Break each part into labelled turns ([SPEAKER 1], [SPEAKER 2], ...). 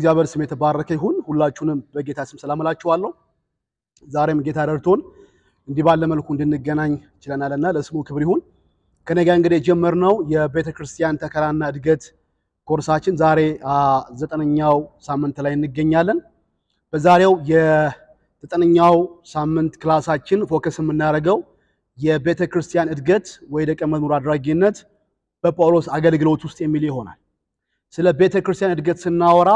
[SPEAKER 1] የእግዚአብሔር ስም የተባረከ ይሁን። ሁላችሁንም በጌታ ስም ሰላም እላችኋለሁ። ዛሬም ጌታ ረድቶን እንዲህ ባለ መልኩ እንድንገናኝ ችለናልና ለስሙ ክብር ይሁን። ከኔ ጋር እንግዲህ የጀመርነው የቤተ ክርስቲያን ተከላና እድገት ኮርሳችን ዛሬ 9ኛው ሳምንት ላይ እንገኛለን። በዛሬው የ9ኛው ሳምንት ክላሳችን ፎከስ የምናደርገው የቤተ ክርስቲያን እድገት ወይ ደቀ መዝሙር አድራጊነት በጳውሎስ አገልግሎት ውስጥ የሚል ይሆናል። ስለ ቤተ ክርስቲያን እድገት ስናወራ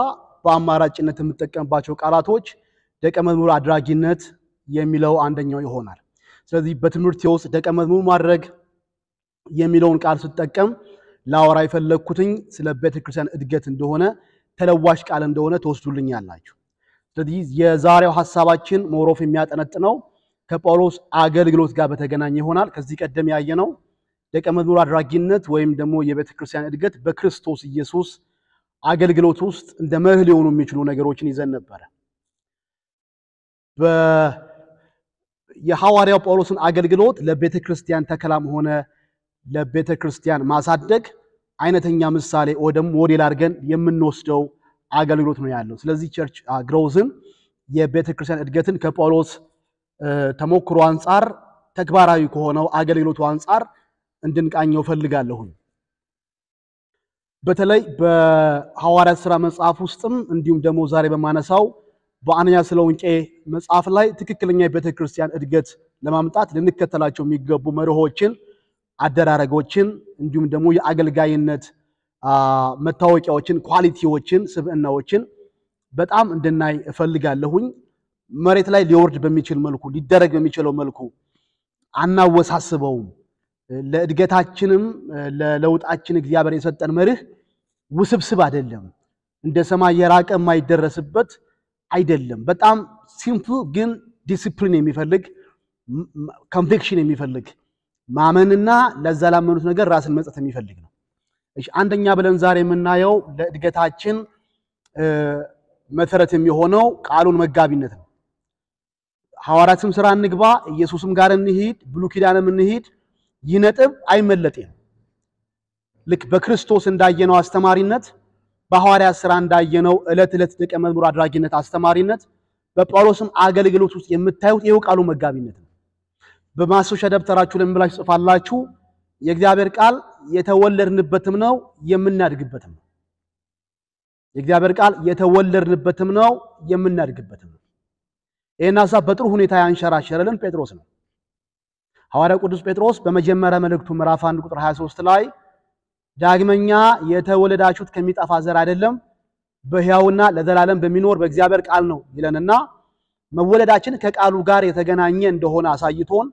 [SPEAKER 1] በአማራጭነት የምንጠቀምባቸው ቃላቶች ደቀ መዝሙር አድራጊነት የሚለው አንደኛው ይሆናል። ስለዚህ በትምህርት ውስጥ ደቀ መዝሙር ማድረግ የሚለውን ቃል ስጠቀም ላወራ የፈለኩትኝ ስለ ቤተ ክርስቲያን እድገት እንደሆነ ተለዋሽ ቃል እንደሆነ ተወስዱልኛላችሁ። ስለዚህ የዛሬው ሐሳባችን ሞሮፍ የሚያጠነጥነው ከጳውሎስ አገልግሎት ጋር በተገናኘ ይሆናል። ከዚህ ቀደም ያየነው ደቀ መዝሙር አድራጊነት ወይም ደግሞ የቤተ ክርስቲያን እድገት በክርስቶስ ኢየሱስ አገልግሎት ውስጥ እንደ መርህ ሊሆኑ የሚችሉ ነገሮችን ይዘን ነበር። የሐዋርያው ጳውሎስን አገልግሎት ለቤተ ክርስቲያን ተከላም ሆነ ለቤተ ክርስቲያን ማሳደግ አይነተኛ ምሳሌ ወደም ሞዴል አድርገን የምንወስደው አገልግሎት ነው ያለው። ስለዚህ ቸርች ግሮዝን የቤተ ክርስቲያን እድገትን ከጳውሎስ ተሞክሮ አንፃር ተግባራዊ ከሆነው አገልግሎቱ አንፃር እንድንቃኘው ፈልጋለሁ። በተለይ በሐዋርያት ሥራ መጽሐፍ ውስጥም እንዲሁም ደግሞ ዛሬ በማነሳው በአንደኛ ተሰሎንቄ መጽሐፍ ላይ ትክክለኛ የቤተ ክርስቲያን እድገት ለማምጣት ልንከተላቸው የሚገቡ መርሆችን፣ አደራረጎችን እንዲሁም ደግሞ የአገልጋይነት መታወቂያዎችን፣ ኳሊቲዎችን፣ ስብዕናዎችን በጣም እንድናይ እፈልጋለሁኝ። መሬት ላይ ሊወርድ በሚችል መልኩ ሊደረግ በሚችለው መልኩ አናወሳስበውም። ለእድገታችንም ለለውጣችን እግዚአብሔር የሰጠን መርህ ውስብስብ አይደለም። እንደ ሰማይ የራቀ የማይደረስበት አይደለም። በጣም ሲምፕል ግን ዲሲፕሊን የሚፈልግ ኮንቪክሽን የሚፈልግ ማመንና ለዛ ላመኑት ነገር ራስን መስጠት የሚፈልግ ነው። እሺ፣ አንደኛ ብለን ዛሬ የምናየው ለእድገታችን መሰረት የሚሆነው ቃሉን መጋቢነት ነው። ሐዋርያትም ሥራ እንግባ፣ ኢየሱስም ጋር እንሂድ፣ ብሉይ ኪዳንም እንሂድ፣ ይህ ነጥብ አይመለጥም። ልክ በክርስቶስ እንዳየነው አስተማሪነት፣ በሐዋርያት ሥራ እንዳየነው ዕለት ዕለት ደቀ መዝሙር አድራጊነት አስተማሪነት፣ በጳውሎስም አገልግሎት ውስጥ የምታዩት ይኸው ቃሉ መጋቢነት ነው። በማስታወሻ ደብተራችሁ ላይ ብላችሁ ጽፋላችሁ። የእግዚአብሔር ቃል የተወለድንበትም ነው የምናድግበትም ነው። የእግዚአብሔር ቃል የተወለድንበትም ነው የምናድግበትም ነው። ይሄን ሐሳብ በጥሩ ሁኔታ ያንሸራሸረልን ጴጥሮስ ነው። ሐዋርያው ቅዱስ ጴጥሮስ በመጀመሪያ መልእክቱ ምዕራፍ 1 ቁጥር 23 ላይ ዳግመኛ የተወለዳችሁት ከሚጠፋ ዘር አይደለም በሕያውና ለዘላለም በሚኖር በእግዚአብሔር ቃል ነው ይለንና መወለዳችን ከቃሉ ጋር የተገናኘ እንደሆነ አሳይቶን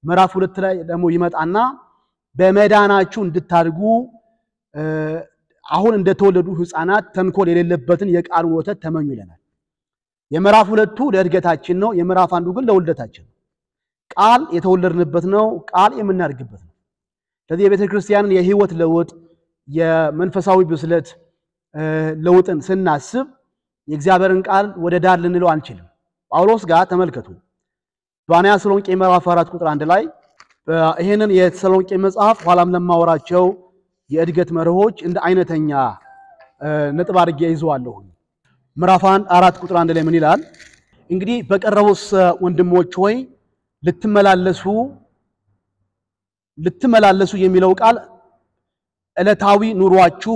[SPEAKER 1] ምዕራፍ 2 ላይ ደግሞ ይመጣና በመዳናችሁ እንድታድጉ አሁን እንደተወለዱ ሕፃናት ተንኮል የሌለበትን የቃሉን ወተት ተመኙ ይለናል። የምዕራፍ 2ቱ ለእድገታችን ነው፣ የምዕራፍ 1ዱ ግን ለውልደታችን ነው። ቃል የተወለድንበት ነው፣ ቃል የምናድግበት ነው። ስለዚህ የቤተ ክርስቲያንን የህይወት ለውጥ የመንፈሳዊ ብስለት ለውጥን ስናስብ የእግዚአብሔርን ቃል ወደ ዳር ልንለው አንችልም። ጳውሎስ ጋር ተመልከቱ። በአንደኛ ተሰሎንቄ ምዕራፍ 4 ቁጥር 1 ላይ ይሄንን የተሰሎንቄ መጽሐፍ ኋላም ለማወራቸው የእድገት መርሆች እንደ አይነተኛ ነጥብ አድርጌ ይዘዋለሁ። ምዕራፍ 4 ቁጥር 1 ላይ ምን ይላል? እንግዲህ በቀረቡስ ወንድሞች ሆይ ልትመላለሱ የሚለው ቃል ዕለታዊ ኑሯችሁ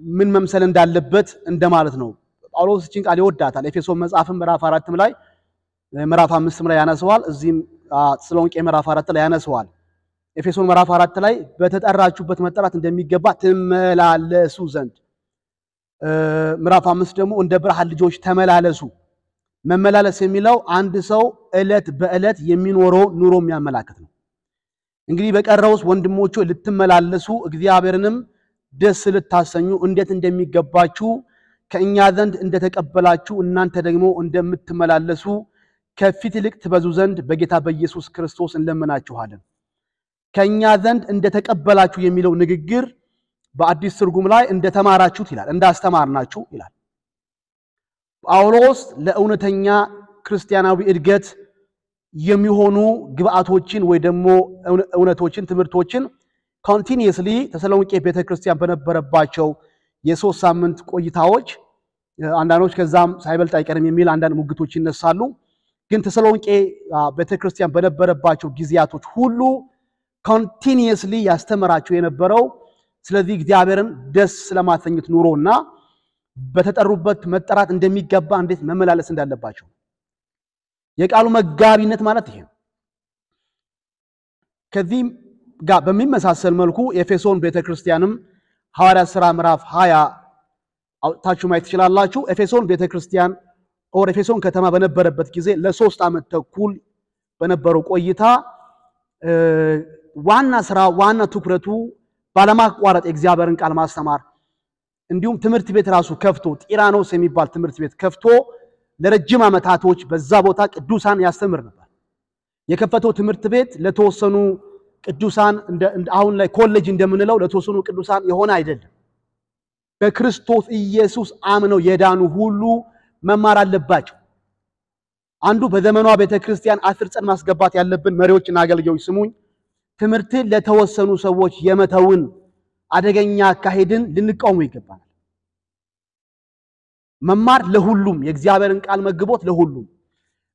[SPEAKER 1] ምን መምሰል እንዳለበት እንደማለት ነው። ጳውሎስ እቺን ቃል ይወዳታል። ኤፌሶን መጽሐፍም ምዕራፍ 4 ላይ ምዕራፍ 5 ላይ ያነሰዋል። እዚህም ተሰሎንቄ ምዕራፍ 4 ላይ ያነሰዋል። ኤፌሶን ምዕራፍ 4 ላይ በተጠራችሁበት መጠራት እንደሚገባ ትመላለሱ ዘንድ፣ ምዕራፍ 5 ደግሞ እንደ ብርሃን ልጆች ተመላለሱ። መመላለስ የሚለው አንድ ሰው ዕለት በዕለት የሚኖረው ኑሮ የሚያመላክት ነው። እንግዲህ በቀረውስ ወንድሞቹ ልትመላለሱ እግዚአብሔርንም ደስ ልታሰኙ እንዴት እንደሚገባችሁ ከእኛ ዘንድ እንደተቀበላችሁ እናንተ ደግሞ እንደምትመላለሱ ከፊት ይልቅ ትበዙ ዘንድ በጌታ በኢየሱስ ክርስቶስ እንለምናችኋለን። ከእኛ ዘንድ እንደተቀበላችሁ የሚለው ንግግር በአዲስ ትርጉም ላይ እንደተማራችሁት ይላል፣ እንዳስተማርናችሁ ይላል። ጳውሎስ ለእውነተኛ ክርስቲያናዊ እድገት የሚሆኑ ግብአቶችን ወይ ደግሞ እውነቶችን፣ ትምህርቶችን ኮንቲኒየስሊ ተሰሎንቄ ቤተክርስቲያን በነበረባቸው የ3 ሳምንት ቆይታዎች አንዳንዶች ከዛም ሳይበልጥ አይቀርም የሚል አንዳንድ ሙግቶች ይነሳሉ። ግን ተሰሎንቄ ቤተክርስቲያን በነበረባቸው ጊዜያቶች ሁሉ ኮንቲኒየስሊ ያስተምራቸው የነበረው ስለዚህ እግዚአብሔርን ደስ ስለማሰኘት ኑሮና በተጠሩበት መጠራት እንደሚገባ እንዴት መመላለስ እንዳለባቸው የቃሉ መጋቢነት ማለት ይሄ ነው። ከዚህ ጋር በሚመሳሰል መልኩ ኤፌሶን ቤተክርስቲያንም ሐዋርያት ሥራ ምዕራፍ 20 አውጥታችሁ ማየት ትችላላችሁ። ኤፌሶን ቤተክርስቲያን ኤፌሶን ከተማ በነበረበት ጊዜ ለ3 ዓመት ተኩል በነበረው ቆይታ ዋና ትኩረቱ ባለማቋረጥ የእግዚአብሔርን ቃል ማስተማር እንዲሁም ትምህርት ቤት ራሱ ከፍቶ ጢራኖስ የሚባል ትምህርት ቤት ከፍቶ ለረጅም ዓመታቶች በዛ ቦታ ቅዱሳን ያስተምር ነበር። የከፈተው ትምህርት ቤት ለተወሰኑ ቅዱሳን አሁን ላይ ኮሌጅ እንደምንለው ለተወሰኑ ቅዱሳን የሆነ አይደለም። በክርስቶስ ኢየሱስ አምነው የዳኑ ሁሉ መማር አለባቸው። አንዱ በዘመኗ ቤተክርስቲያን አስርጸን ማስገባት ያለብን መሪዎችና አገልጋዮች ስሙኝ፣ ትምህርትን ለተወሰኑ ሰዎች የመተውን አደገኛ አካሄድን ልንቃወም ይገባል። መማር ለሁሉም የእግዚአብሔርን ቃል መግቦት ለሁሉም።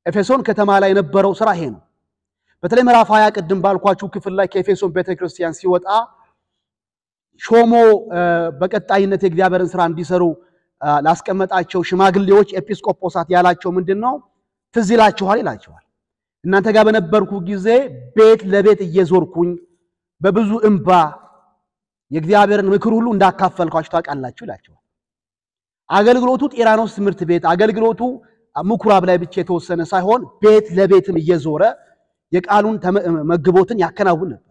[SPEAKER 1] ኤፌሶን ከተማ ላይ የነበረው ስራ ይሄ ነው። በተለይ ምዕራፍ 20 ቅድም ባልኳችሁ ክፍል ላይ ከኤፌሶን ቤተክርስቲያን ሲወጣ ሾሞ በቀጣይነት የእግዚአብሔርን ስራ እንዲሰሩ ላስቀመጣቸው ሽማግሌዎች ኤጲስቆጶሳት ያላቸው ምንድነው? ትዝ ይላችኋል ይላቸዋል። እናንተ ጋር በነበርኩ ጊዜ ቤት ለቤት እየዞርኩኝ በብዙ እንባ የእግዚአብሔርን ምክር ሁሉ እንዳካፈልኳችሁ ታውቃላችሁ ይላቸዋል። አገልግሎቱ ጢራኖስ ትምህርት ቤት አገልግሎቱ ምኩራብ ላይ ብቻ የተወሰነ ሳይሆን ቤት ለቤትም እየዞረ የቃሉን መግቦትን ያከናውን ነበር።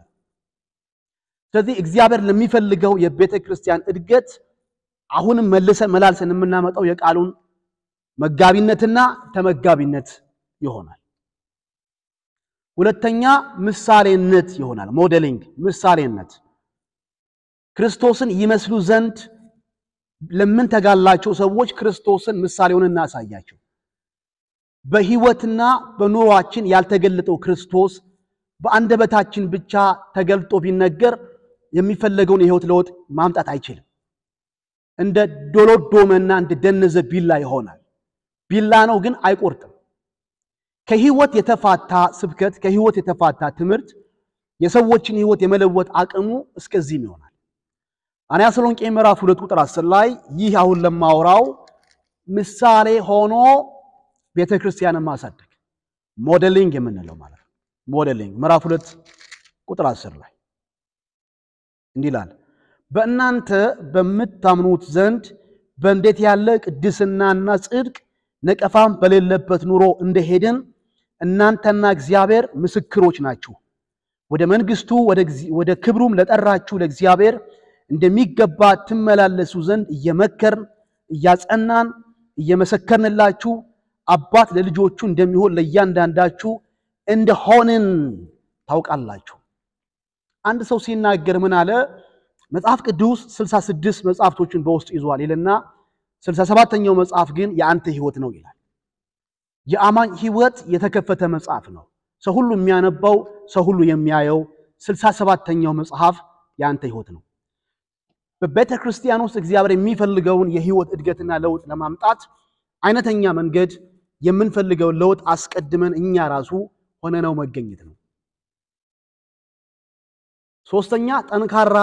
[SPEAKER 1] ስለዚህ እግዚአብሔር ለሚፈልገው የቤተክርስቲያን እድገት አሁንም መላልሰን የምናመጣው የቃሉን መጋቢነትና ተመጋቢነት ይሆናል። ሁለተኛ ምሳሌነት ይሆናል። ሞዴሊንግ ምሳሌነት ክርስቶስን ይመስሉ ዘንድ ለምን ተጋላቸው ሰዎች ክርስቶስን ምሳሌውን እናሳያቸው። በህይወትና በኑሯችን ያልተገለጠው ክርስቶስ በአንደበታችን ብቻ ተገልጦ ቢነገር የሚፈልገውን የህይወት ለውጥ ማምጣት አይችልም። እንደ ዶሎዶመና እንደ ደነዘ ቢላ ይሆናል። ቢላ ነው ግን አይቆርጥም። ከህይወት የተፋታ ስብከት ከህይወት የተፋታ ትምህርት የሰዎችን ህይወት የመለወጥ አቅሙ እስከዚህም ይሆናል። አንያ ተሰሎንቄ ምዕራፍ 2 ቁጥር 10 ላይ ይህ አሁን ለማውራው ምሳሌ ሆኖ ቤተክርስቲያንን ማሳደግ ሞዴሊንግ የምንለው ማለት ነው። ሞዴሊንግ ምዕራፍ 2 ቁጥር 10 ላይ እንዲላል በእናንተ በመታምኑት ዘንድ በእንዴት ያለ ቅድስናና ጽድቅ ነቀፋም በሌለበት ኑሮ እንደሄድን እናንተና እግዚአብሔር ምስክሮች ናችሁ። ወደ መንግስቱ ወደ ክብሩም ለጠራችሁ ለእግዚአብሔር እንደሚገባ ትመላለሱ ዘንድ እየመከርን እያጸናን እየመሰከርንላችሁ አባት ለልጆቹ እንደሚሆን ለእያንዳንዳችሁ እንደሆንን ታውቃላችሁ። አንድ ሰው ሲናገር ምን አለ? መጽሐፍ ቅዱስ 66 መጽሐፍቶችን በውስጡ ይዟል ይልና 67ኛው መጽሐፍ ግን የአንተ ህይወት ነው ይላል። የአማኝ ህይወት የተከፈተ መጽሐፍ ነው። ሰው ሁሉ የሚያነባው ሰው ሁሉ የሚያየው 67ኛው መጽሐፍ የአንተ ህይወት ነው። በቤተክርስቲያን ውስጥ እግዚአብሔር የሚፈልገውን የህይወት እድገትና ለውጥ ለማምጣት አይነተኛ መንገድ የምንፈልገው ለውጥ አስቀድመን እኛ ራሱ ሆነነው መገኘት ነው። ሶስተኛ ጠንካራ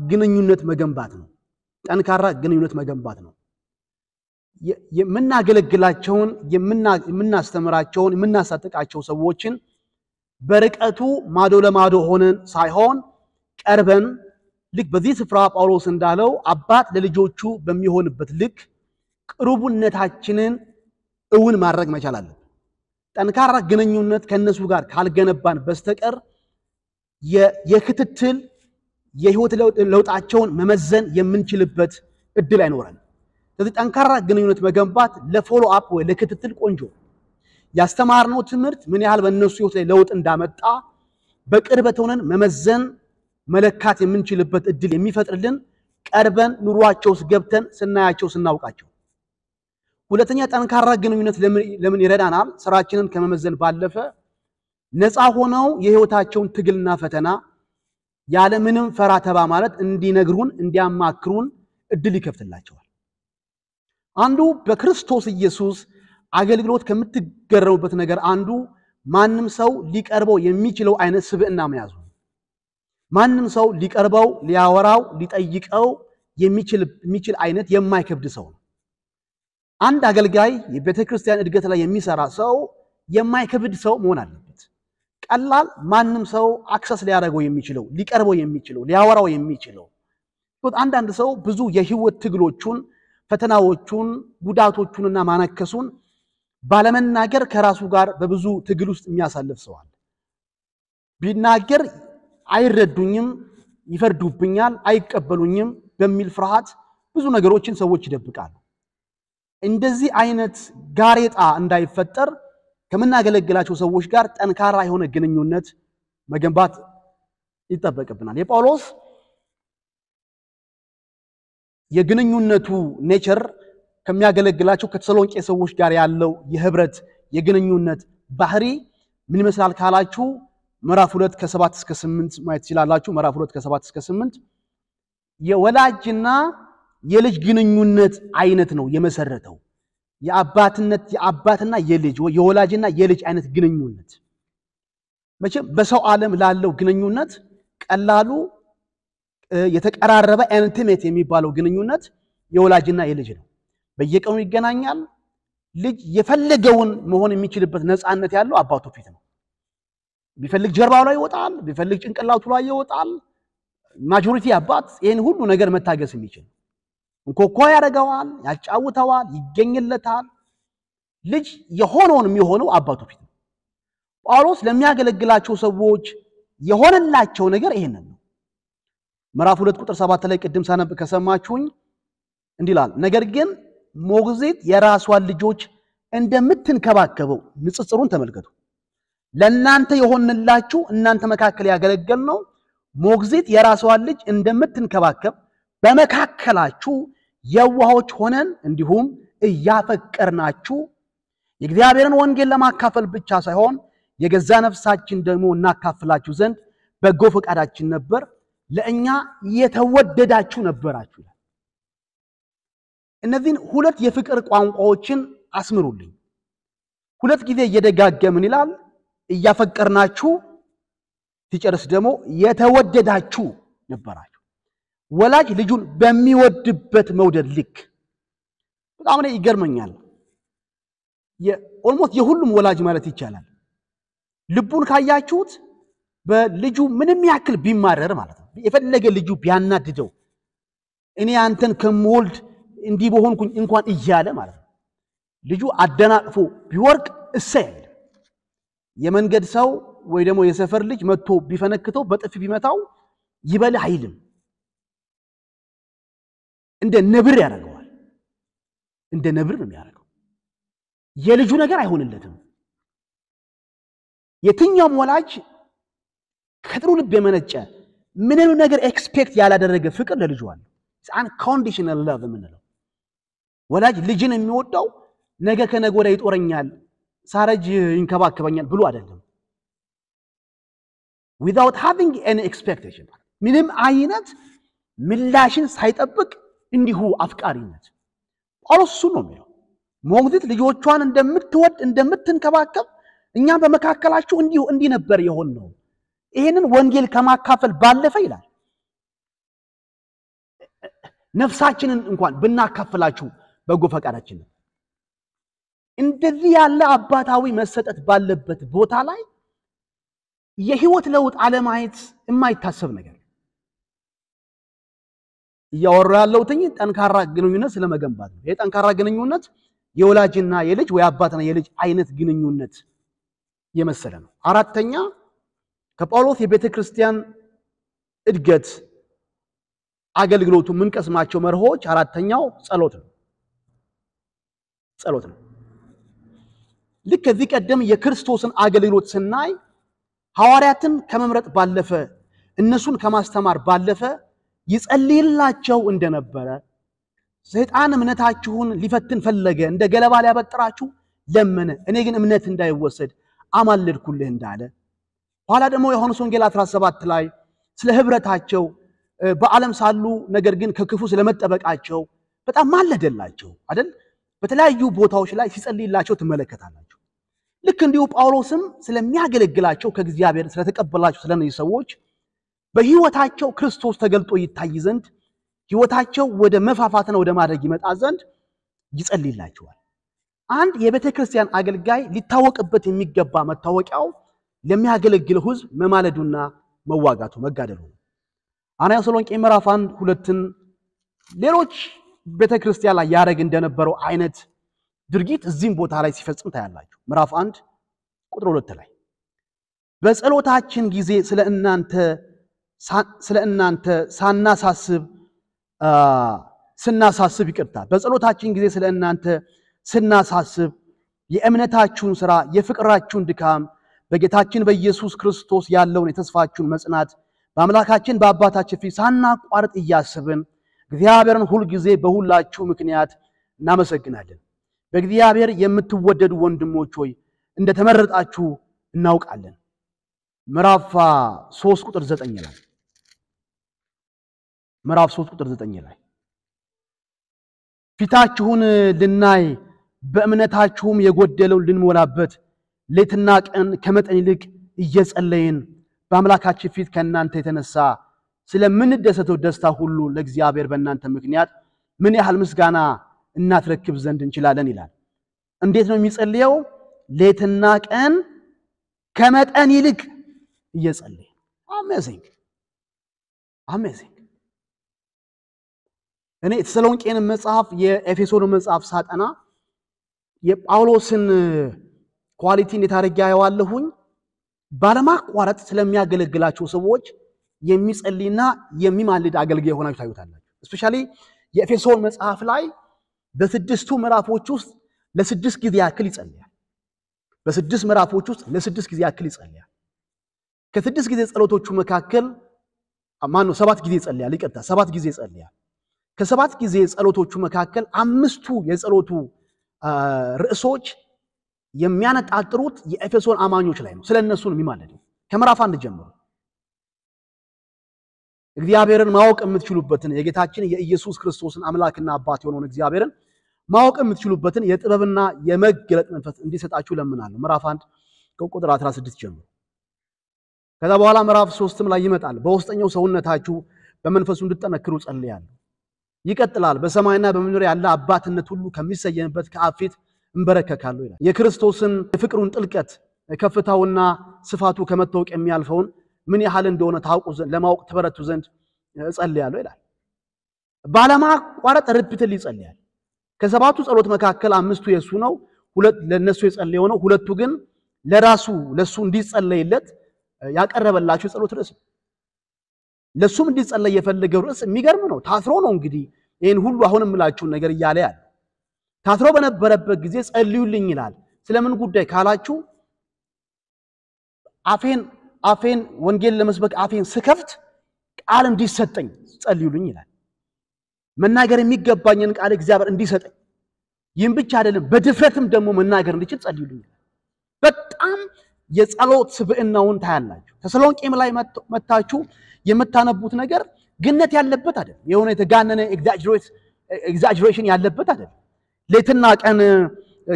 [SPEAKER 1] ግንኙነት መገንባት ነው። ጠንካራ ግንኙነት መገንባት ነው። የምናገለግላቸውን የምናስተምራቸውን የምናሳጥቃቸው ሰዎችን በርቀቱ ማዶ ለማዶ ሆነን ሳይሆን ቀርበን ልክ በዚህ ስፍራ ጳውሎስ እንዳለው አባት ለልጆቹ በሚሆንበት ልክ ቅርቡነታችንን እውን ማድረግ መቻል አለብን። ጠንካራ ግንኙነት ከነሱ ጋር ካልገነባን በስተቀር የክትትል የህይወት ለውጣቸውን መመዘን የምንችልበት እድል አይኖርም። ስለዚህ ጠንካራ ግንኙነት መገንባት ለፎሎ አፕ ወይ ለክትትል ቆንጆ ያስተማርነው ትምህርት ምን ያህል በእነሱ ህይወት ላይ ለውጥ እንዳመጣ በቅርበት ሆነን መመዘን መለካት የምንችልበት እድል የሚፈጥርልን ቀርበን ኑሯቸው ውስጥ ገብተን ስናያቸው ስናውቃቸው። ሁለተኛ ጠንካራ ግንኙነት ለምን ይረዳናል? ስራችንን ከመመዘን ባለፈ ነፃ ሆነው የህይወታቸውን ትግልና ፈተና ያለ ምንም ፈራተባ ማለት እንዲነግሩን እንዲያማክሩን እድል ይከፍትላቸዋል። አንዱ በክርስቶስ ኢየሱስ አገልግሎት ከምትገረሙበት ነገር አንዱ ማንም ሰው ሊቀርበው የሚችለው አይነት ስብዕና መያዙ ማንም ሰው ሊቀርበው ሊያወራው ሊጠይቀው የሚችል አይነት የማይከብድ ሰው ነው አንድ አገልጋይ የቤተክርስቲያን እድገት ላይ የሚሰራ ሰው የማይከብድ ሰው መሆን አለበት ቀላል ማንም ሰው አክሰስ ሊያደርገው የሚችለው ሊቀርበው የሚችለው ሊያወራው የሚችለው አንዳንድ ሰው ብዙ የህይወት ትግሎቹን ፈተናዎቹን ጉዳቶቹንና ማነከሱን ባለመናገር ከራሱ ጋር በብዙ ትግል ውስጥ የሚያሳልፍ ሰው አለ ቢናገር አይረዱኝም ይፈርዱብኛል አይቀበሉኝም በሚል ፍርሃት ብዙ ነገሮችን ሰዎች ይደብቃሉ እንደዚህ አይነት ጋሬጣ እንዳይፈጠር ከመናገለግላቸው ሰዎች ጋር ጠንካራ የሆነ ግንኙነት መገንባት ይተበቀብናል የጳውሎስ የግንኙነቱ ኔቸር ከሚያገለግላቸው ከተሰሎንቄ ሰዎች ጋር ያለው የህብረት የግንኙነት ባህሪ ምን ይመስላል ካላችሁ ምዕራፍ 2 ከ7 እስከ 8 ማየት ይችላልላችሁ ምዕራፍ 2 ከ7 እስከ 8 የወላጅና የልጅ ግንኙነት አይነት ነው የመሰረተው የአባትና የልጅ የወላጅና የልጅ አይነት ግንኙነት መቼም በሰው ዓለም ላለው ግንኙነት ቀላሉ የተቀራረበ ኢንቲሜት የሚባለው ግንኙነት የወላጅና የልጅ ነው በየቀኑ ይገናኛል ልጅ የፈለገውን መሆን የሚችልበት ነፃነት ያለው አባቱ ፊት ነው ቢፈልግ ጀርባው ላይ ይወጣል ቢፈልግ ጭንቅላቱ ላይ ይወጣል ማጆሪቲ አባት ይሄን ሁሉ ነገር መታገስ የሚችል እንኮኮ ያደርገዋል ያጫውተዋል ይገኝለታል ልጅ የሆነውን የሚሆነው አባቱ ፊት ነው ጳውሎስ ለሚያገለግላቸው ሰዎች የሆነላቸው ነገር ይሄንን ነው ምዕራፍ 2 ቁጥር 7 ላይ ቅድም ሳነብ ከሰማችሁኝ እንዲላል ነገር ግን ሞግዚት የራሷን ልጆች እንደምትንከባከበው ንጽጽሩን ተመልከቱ ለእናንተ የሆነላችሁ እናንተ መካከል ያገለገልነው ሞግዚት የራሷን ልጅ እንደምትንከባከብ በመካከላችሁ የዋሆች ሆነን እንዲሁም እያፈቀርናችሁ የእግዚአብሔርን ወንጌል ለማካፈል ብቻ ሳይሆን የገዛ ነፍሳችን ደግሞ እናካፍላችሁ ዘንድ በጎ ፈቃዳችን ነበር ለእኛ የተወደዳችሁ ነበራችሁ እነዚህን ሁለት የፍቅር ቋንቋዎችን አስምሩልኝ ሁለት ጊዜ እየደጋገምን ይላል እያፈቀርናችሁ ሲጨርስ ደግሞ የተወደዳችሁ ነበራችሁ ወላጅ ልጁን በሚወድበት መውደድ ልክ በጣም ነው ይገርመኛል ኦልሞስት የሁሉም ወላጅ ማለት ይቻላል ልቡን ካያችሁት በልጁ ምንም ያክል ቢማረር ማለት ነው የፈለገ ልጁ ቢያናድደው እኔ አንተን ከመወልድ እንዲህ በሆንኩኝ እንኳን እያለ ማለት ነው ልጁ አደናቅፎ ቢወርቅ እሰይ የመንገድ ሰው ወይ ደግሞ የሰፈር ልጅ መጥቶ ቢፈነክተው በጥፍ ቢመታው ይበል አይልም እንደ ነብር ያደርገዋል እንደ ነብር ነው የሚያደርገው የልጁ ነገር አይሆንለትም የትኛውም ወላጅ ከጥሩ ልብ የመነጨ ምንም ነገር ኤክስፔክት ያላደረገ ፍቅር ለልጁ አለ unconditional love ምንለው ወላጅ ልጅን የሚወደው ነገ ከነገ ወዲያ ይጦረኛል ሳረጅ ይንከባከበኛል ብሎ አይደለም without having any expectation ምንም አይነት ምላሽን ሳይጠብቅ እንዲሁ አፍቃሪነት ጳውሎስ ነው የሚለው ሞግዚት ልጆቿን እንደምትወድ እንደምትንከባከብ እኛ በመካከላችሁ እንዲህ ነበር የሆነው ይሄንን ወንጌል ከማካፈል ባለፈ ይላል ነፍሳችንን እንኳን ብናካፈላችሁ በጎ ፈቃዳችን እንደዚህ ያለ አባታዊ መሰጠት ባለበት ቦታ ላይ የህይወት ለውጥ አለማየት የማይታሰብ ነገር ያወራለው ጠንካራ ግንኙነት ስለመገንባት ነው የጠንካራ ግንኙነት የወላጅና የልጅ ወይ አባትና የልጅ አይነት ግንኙነት የመሰለ ነው አራተኛ ከጳውሎስ የቤተክርስቲያን እድገት አገልግሎቱ ምንቀስማቸው መርሆች አራተኛው ጸሎት ነው ልክ ከዚህ ቀደም የክርስቶስን አገልግሎት ስናይ ሐዋርያትን ከመምረጥ ባለፈ እነሱን ከማስተማር ባለፈ ይጸልይላቸው እንደነበረ ሰይጣን እምነታችሁን ሊፈትን ፈለገ እንደ ገለባ ሊያበጥራችሁ ለመነ እኔ ግን እምነት እንዳይወሰድ አማልድኩልህ እንዳለ ኋላ ደግሞ ዮሐንስ ወንጌል 17 ላይ ስለ ህብረታቸው በዓለም ሳሉ ነገር ግን ከክፉ ስለመጠበቃቸው በጣም ማለደላቸው አይደል በተለያዩ ቦታዎች ላይ ሲጸልይላቸው ትመለከታላችሁ። ልክ እንዲሁ ጳውሎስም ስለሚያገለግላቸው ከእግዚአብሔር ስለተቀበላቸው ስለነዚህ ሰዎች በህይወታቸው ክርስቶስ ተገልጦ ይታይ ዘንድ ህይወታቸው ወደ መፋፋትና ወደ ማድረግ ይመጣ ዘንድ ይጸልይላቸዋል። አንድ የቤተ ክርስቲያን አገልጋይ ሊታወቅበት የሚገባ መታወቂያው ለሚያገለግለው ህዝብ መማለዱና መዋጋቱ መጋደሉ ነው። አንደኛ ተሰሎንቄ ምዕራፍ 1:2 ሌሎች ቤተ ክርስቲያን ላይ ያረግ እንደነበረው አይነት ድርጊት እዚህም ቦታ ላይ ሲፈጽም ታያላችሁ። ምዕራፍ 1:2 ላይ በጸሎታችን ጊዜ ስለእናንተ ስናሳስብ ይቅርታ በጸሎታችን ጊዜ ስለእናንተ ስናሳስብ የእምነታችሁን ሥራ የፍቅራችሁን ድካም በጌታችን በኢየሱስ ክርስቶስ ያለውን የተስፋችሁን መጽናት በአምላካችን በአባታችን ፊት ሳናቋርጥ እያሰብን እግዚአብሔርን ሁሉ ጊዜ በሁላችሁ ምክንያት እናመሰግናለን። በእግዚአብሔር የምትወደዱ ወንድሞች ሆይ እንደተመረጣችሁ እናውቃለን። ምዕራፍ 3:9 ላይ ምዕራፍ 3:9 ላይ ፊታችሁን ልናይ በእምነታችሁም የጎደለው ልንሞላበት ሌትና ቀን ከመጠን ይልቅ እየጸለይን በአምላካችን ፊት ከእናንተ የተነሳ ስለምንደሰተው ደስታ ሁሉ ለእግዚአብሔር በእናንተ ምክንያት ምን ያህል ምስጋና እናትረክብ ዘንድ እንችላለን ይላል። እንዴት ነው የሚጸልየው? ሌትና ቀን ከመጠን ይልቅ እየጸለየ። አሜዚንግ አሜዚንግ። እኔ ተሰሎንቄን መጽሐፍ የኤፌሶን መጽሐፍ ሳጠና የጳውሎስን ኳሊቲ እንዴት አድርጌ አየዋለሁኝ። ባለማቋረጥ ስለሚያገለግላቸው ሰዎች የሚጸልይና የሚማልድ አገልጋይ ሆናችሁ ታዩታላችሁ። እስፔሻሊ የኤፌሶን መጽሐፍ ላይ በስድስቱ ምዕራፎች ውስጥ ለ6 ጊዜ ያክል ይጸልያል። በ6 ምዕራፎች ውስጥ ለ6 ጊዜ ያክል ይጸልያል። ከ6 ጊዜ ጸሎቶቹ መካከል 7 ጊዜ ይጸልያል። ይቅርታ 7 ጊዜ ይጸልያል። ከ7 ጊዜ ጸሎቶቹ መካከል 5ቱ የጸሎቱ ርዕሶች የሚያነጣጥሩት የኤፌሶን አማኞች ላይ ነው። ስለነሱ ነው የሚማልደው። ከምዕራፍ 1 ጀምሮ እግዚአብሔርን ማወቅ የምትችሉበትን የጌታችን የኢየሱስ ክርስቶስን አምላክና አባት የሆነውን እግዚአብሔርን ማወቅ የምትችሉበትን የጥበብና የመገለጥ መንፈስ እንዲሰጣችሁ ለምናለሁ። ምዕራፍ 1 ከቁጥር 16 ጀምሮ ከዛ በኋላ ምዕራፍ 3ም ላይ ይመጣል። በውስጠኛው ሰውነታችሁ በመንፈሱ እንድትጠነክሩ ጸልያለሁ። ይቀጥላል። በሰማይና በምድር ያለ አባትነት ሁሉ ከሚሰየምበት ከአብ ፊት እንበረከካለሁ ይላል። የክርስቶስን የፍቅሩን ጥልቀት ከፍታውና ስፋቱ ከመታወቅ የሚያልፈውን ምን ያህል እንደሆነ ታውቁ ዘንድ ለማወቅ ተበረቱ ዘንድ ጸልያለሁ ይላል። ባለማቋረጥ ሪፒትሊ ይጸልያል። ከሰባቱ ጸሎት መካከል 5ቱ የሱ ነው፣ 2 ለነሱ የጸለየው ነው። 2ቱ ግን ለሱ እንዲጸለይለት ያቀረበላችሁ ጸሎት ርዕስ ነው። ለሱም እንዲጸለይ የፈለገው ርዕስ የሚገርም ነው። ታስሮ ነው እንግዲህ ይሄን ሁሉ አሁንም እላችሁ ነገር ይያለ ያለ ታስሮ በነበረበት ጊዜ ጸልዩልኝ ይላል። ስለምን ጉዳይ ካላችሁ አፌን ወንጌል ለመስበክ አፌን ስከፍት ቃል እንዲሰጠኝ ጸልዩልኝ ይላል። መናገር የሚገባኝን ቃል እግዚአብሔር እንዲሰጠኝ፣ ይህም ብቻ አይደለም በድፍረትም ደግሞ መናገር እንድችል ጸልዩልኝ ይላል። በጣም የጸሎት ስብዕናውን ታያላችሁ። ተሰሎንቄም ላይ መታችሁ የምታነቡት ነገር ግነት ያለበት አይደል፣ የሆነ የተጋነነ ኤግዛጀሬሽን ያለበት አይደል። ሌትና ቀን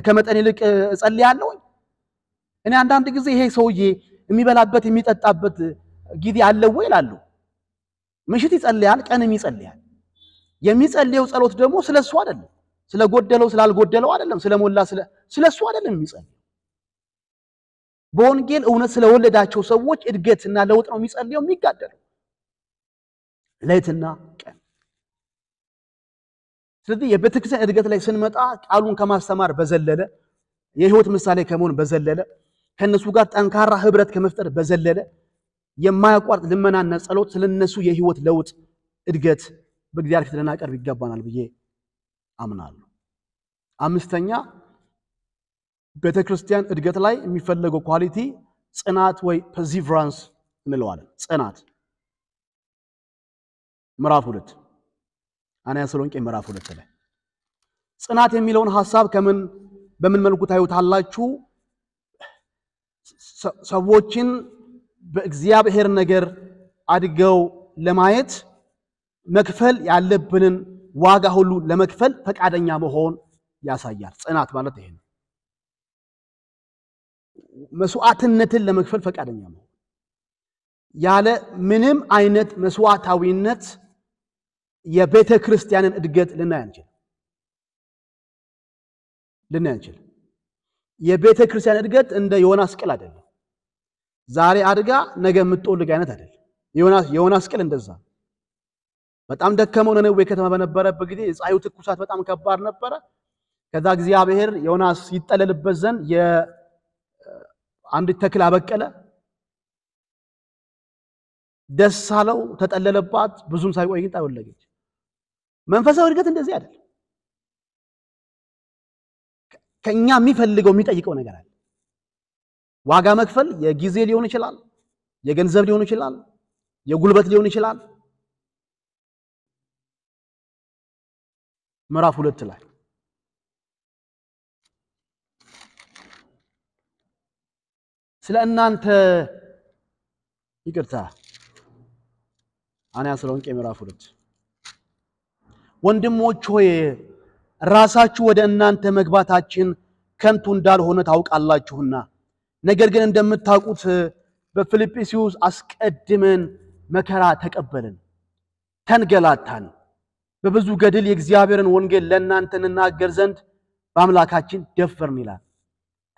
[SPEAKER 1] ከመጠን ይልቅ ጸልያለሁ። እኔ አንዳንድ ጊዜ ይሄ ሰውዬ የሚበላበት የሚጠጣበት ጊዜ አለው ወይ ይላሉ። ምሽት ይጸልያል፣ ቀንም ይጸልያል። የሚጸልየው ጸሎት ደግሞ ስለሱ አይደለም፣ ስለጎደለው ስላልጎደለው አይደለም፣ ስለሞላ ስለሱ አይደለም የሚጸልየው። በወንጌል እውነት ስለወለዳቸው ሰዎች እድገትና ለውጥ ነው የሚጸልየው የሚጋደለው ሌትና ቀን። ስለዚህ የቤተክርስቲያን እድገት ላይ ስንመጣ ቃሉን ከማስተማር በዘለለ የህይወት ምሳሌ ከመሆን በዘለለ ከነሱ ጋር ጠንካራ ህብረት ከመፍጠር በዘለለ የማያቋርጥ ልመናና ጸሎት ስለነሱ የህይወት ለውጥ እድገት በእግዚአብሔር ፊት ልናቀርብ ይገባናል ብዬ አምናለሁ። 5ኛ ቤተክርስቲያን እድገት ላይ የሚፈልገው ኳሊቲ ጽናት ወይ ፐርሲቨራንስ እንለዋለን። ጽናት ምዕራፍ 2 አንደኛ ተሰሎንቄ ምዕራፍ 2 ላይ ጽናት የሚለውን ሐሳብ በምን መልኩ ታዩታላችሁ? ሰዎችን በእግዚአብሔር ነገር አድገው ለማየት መክፈል ያለብንን ዋጋ ሁሉ ለመክፈል ፈቃደኛ መሆን ያሳያል። ጽናት ማለት ይሄ ነው። መስዋዕትነትን ለመክፈል ፈቃደኛ ነው። ያለ ምንም አይነት መስዋዕታዊነት የቤተ ክርስቲያንን እድገት ልናይ አንችልም። የቤተ ክርስቲያን እድገት እንደ ዮናስ ቅል አይደለም። ዛሬ አድጋ ነገ የምትወልግ አይነት አይደለም። ዮናስ ቅል እንደዛ በጣም ደከመው ነነዌ ከተማ በነበረበት ጊዜ የፀሐዩ ትኩሳት በጣም ከባድ ነበረ። ከዛ እግዚአብሔር ዮናስ ይጠለልበት ዘንድ አንድ ተክል አበቀለ። ደስ አለው፣ ተጠለለባት። ብዙም ሳይቆይ ግን ተወለደች። መንፈሳዊ እድገት እንደዚህ አይደለም። ከኛ የሚፈልገው የሚጠይቀው ነገር አለ። ዋጋ መክፈል የጊዜ ሊሆን ይችላል፣ የገንዘብ ሊሆን ይችላል፣ የጉልበት ሊሆን ይችላል። ምዕራፍ 2 ላይ ስለ እናንተ ይቅርታ አንያ ተሰሎንቄ ምዕራፍ 2 ወንድሞች ሆይ ራሳችሁ ወደ እናንተ መግባታችን ከንቱ እንዳልሆነ ታውቃላችሁና ነገር ግን እንደምታውቁት በፊልጵስዩስ አስቀድመን መከራ ተቀበልን፣ ተንገላታን፣ በብዙ ገድል የእግዚአብሔርን ወንጌል ለእናንተ እንናገር ዘንድ በአምላካችን ደፈርን ይላል።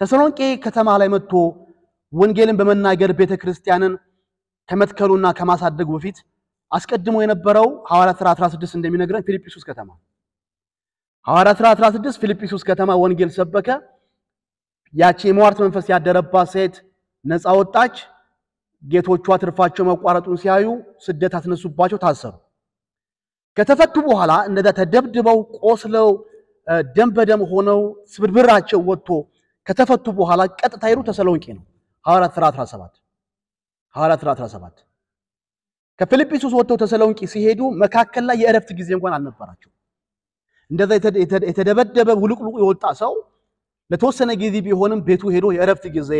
[SPEAKER 1] ተሰሎንቄ ከተማ ላይ መጥቶ ወንጌልን በመናገር ቤተክርስቲያንን ከመትከሉና ከማሳደጉ በፊት አስቀድሞ የነበረው ሐዋርያት ሥራ 16 እንደሚነግረን ፊልጵስዩስ ከተማ ሐዋርያት ሥራ 16 ፊልጵስዩስ ከተማ ወንጌል ሰበከ። ያቺ የሟርት መንፈስ ያደረባት ሴት ነፃ ወጣች። ጌቶቿ ትርፋቸው መቋረጡን ሲያዩ ስደት አስነሱባቸው፣ ታሰሩ። ከተፈቱ በኋላ እነዛ ተደብድበው ቆስለው ደም በደም ሆነው ስብርብራቸው ወጥቶ ከተፈቱ በኋላ ቀጥታ ሄዱ ተሰሎንቄ ነው። ሐዋርያት ሥራ 17 ከፊልጵስዩስ ወጥተው ተሰሎንቄ ሲሄዱ መካከል ላይ የእረፍት ጊዜ እንኳን አልነበራቸው። እንደዛ የተደበደበ ውልቅልቁ የወጣ ሰው ለተወሰነ ጊዜ ቢሆንም ቤቱ ሄዶ የእረፍት ጊዜ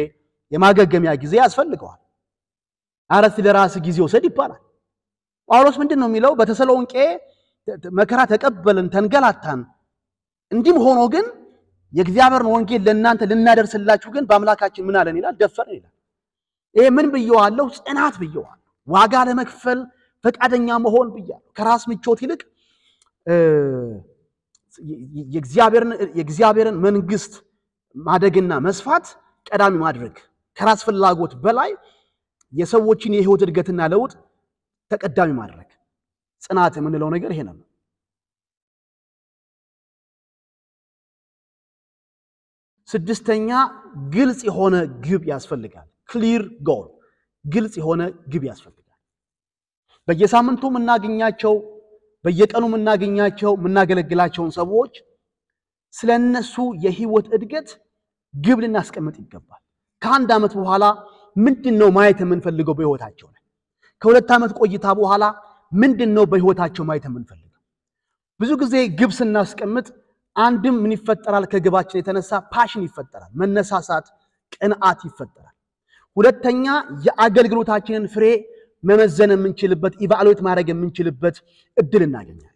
[SPEAKER 1] የማገገሚያ ጊዜ ያስፈልገዋል። አረፍ ለራስ ጊዜ ወሰድ ይባላል። ጳውሎስ ምንድነው የሚለው? በተሰሎንቄ መከራ ተቀበልን፣ ተንገላታን፣ እንዲም ሆኖ ግን የእግዚአብሔርን ወንጌል ለእናንተ ልናደርስላችሁ ግን በአምላካችን ምን አለን ይላል? ደፈርን ይላል። ይሄ ምን ብየዋለሁ? ጽናት ብየዋለሁ። ዋጋ ለመክፈል ፈቃደኛ መሆን ብያለሁ። ከራስ ምቾት ይልቅ የእግዚአብሔርን መንግስት ማደግና መስፋት ቀዳሚ ማድረግ፣ ከራስ ፍላጎት በላይ የሰዎችን የህይወት እድገትና ለውጥ ተቀዳሚ ማድረግ። ጽናት የምንለው ነገር ይሄ ነው። ስድስተኛ ግልጽ የሆነ ግብ ያስፈልጋል። ክሊር ጎል፣ ግልጽ የሆነ ግብ ያስፈልጋል። በየሳምንቱ የምናገኛቸው በየቀኑ የምናገለግላቸውን ሰዎች ስለነሱ የህይወት እድገት ግብ ልናስቀምጥ ይገባል። ከአንድ ዓመት በኋላ ምንድነው ማየት የምንፈልገው በህይወታቸው ላይ? ከሁለት ዓመት ቆይታ በኋላ ምንድነው በህይወታቸው ማየት የምንፈልገው? ብዙ ጊዜ ግብ ስናስቀምጥ አንድም ምን ይፈጠራል? ከግባችን የተነሳ ፓሽን ይፈጠራል፣ መነሳሳት፣ ቅንዓት ይፈጠራል። ሁለተኛ የአገልግሎታችንን ፍሬ መመዘን የምንችልበት ኢቫሉዌት ማድረግ የምንችልበት እድል እናገኛለን።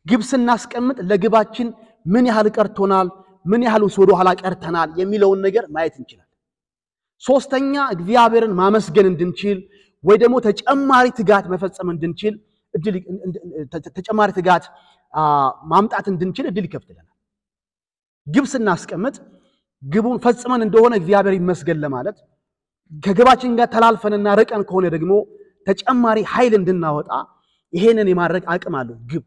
[SPEAKER 1] ግብ ስናስቀምጥ ለግባችን ምን ያህል ቀርቶናል፣ ምን ያህል ወደ ኋላ ቀርተናል የሚለውን ነገር ማየት እንችላለን። ሶስተኛ እግዚአብሔርን ማመስገን እንድንችል ወይ ደግሞ ተጨማሪ ትጋት መፈጸም እንድንችል ተጨማሪ ትጋት ማምጣት እንድንችል እድል ይከፍትልናል። ግብ ስናስቀምጥ ግቡን ፈጽመን እንደሆነ እግዚአብሔር ይመስገን ለማለት፣ ከግባችን ጋር ተላልፈንና ርቀን ከሆነ ደግሞ ተጨማሪ ኃይል እንድናወጣ ይሄንን የማድረግ አቅም አለው ግብ።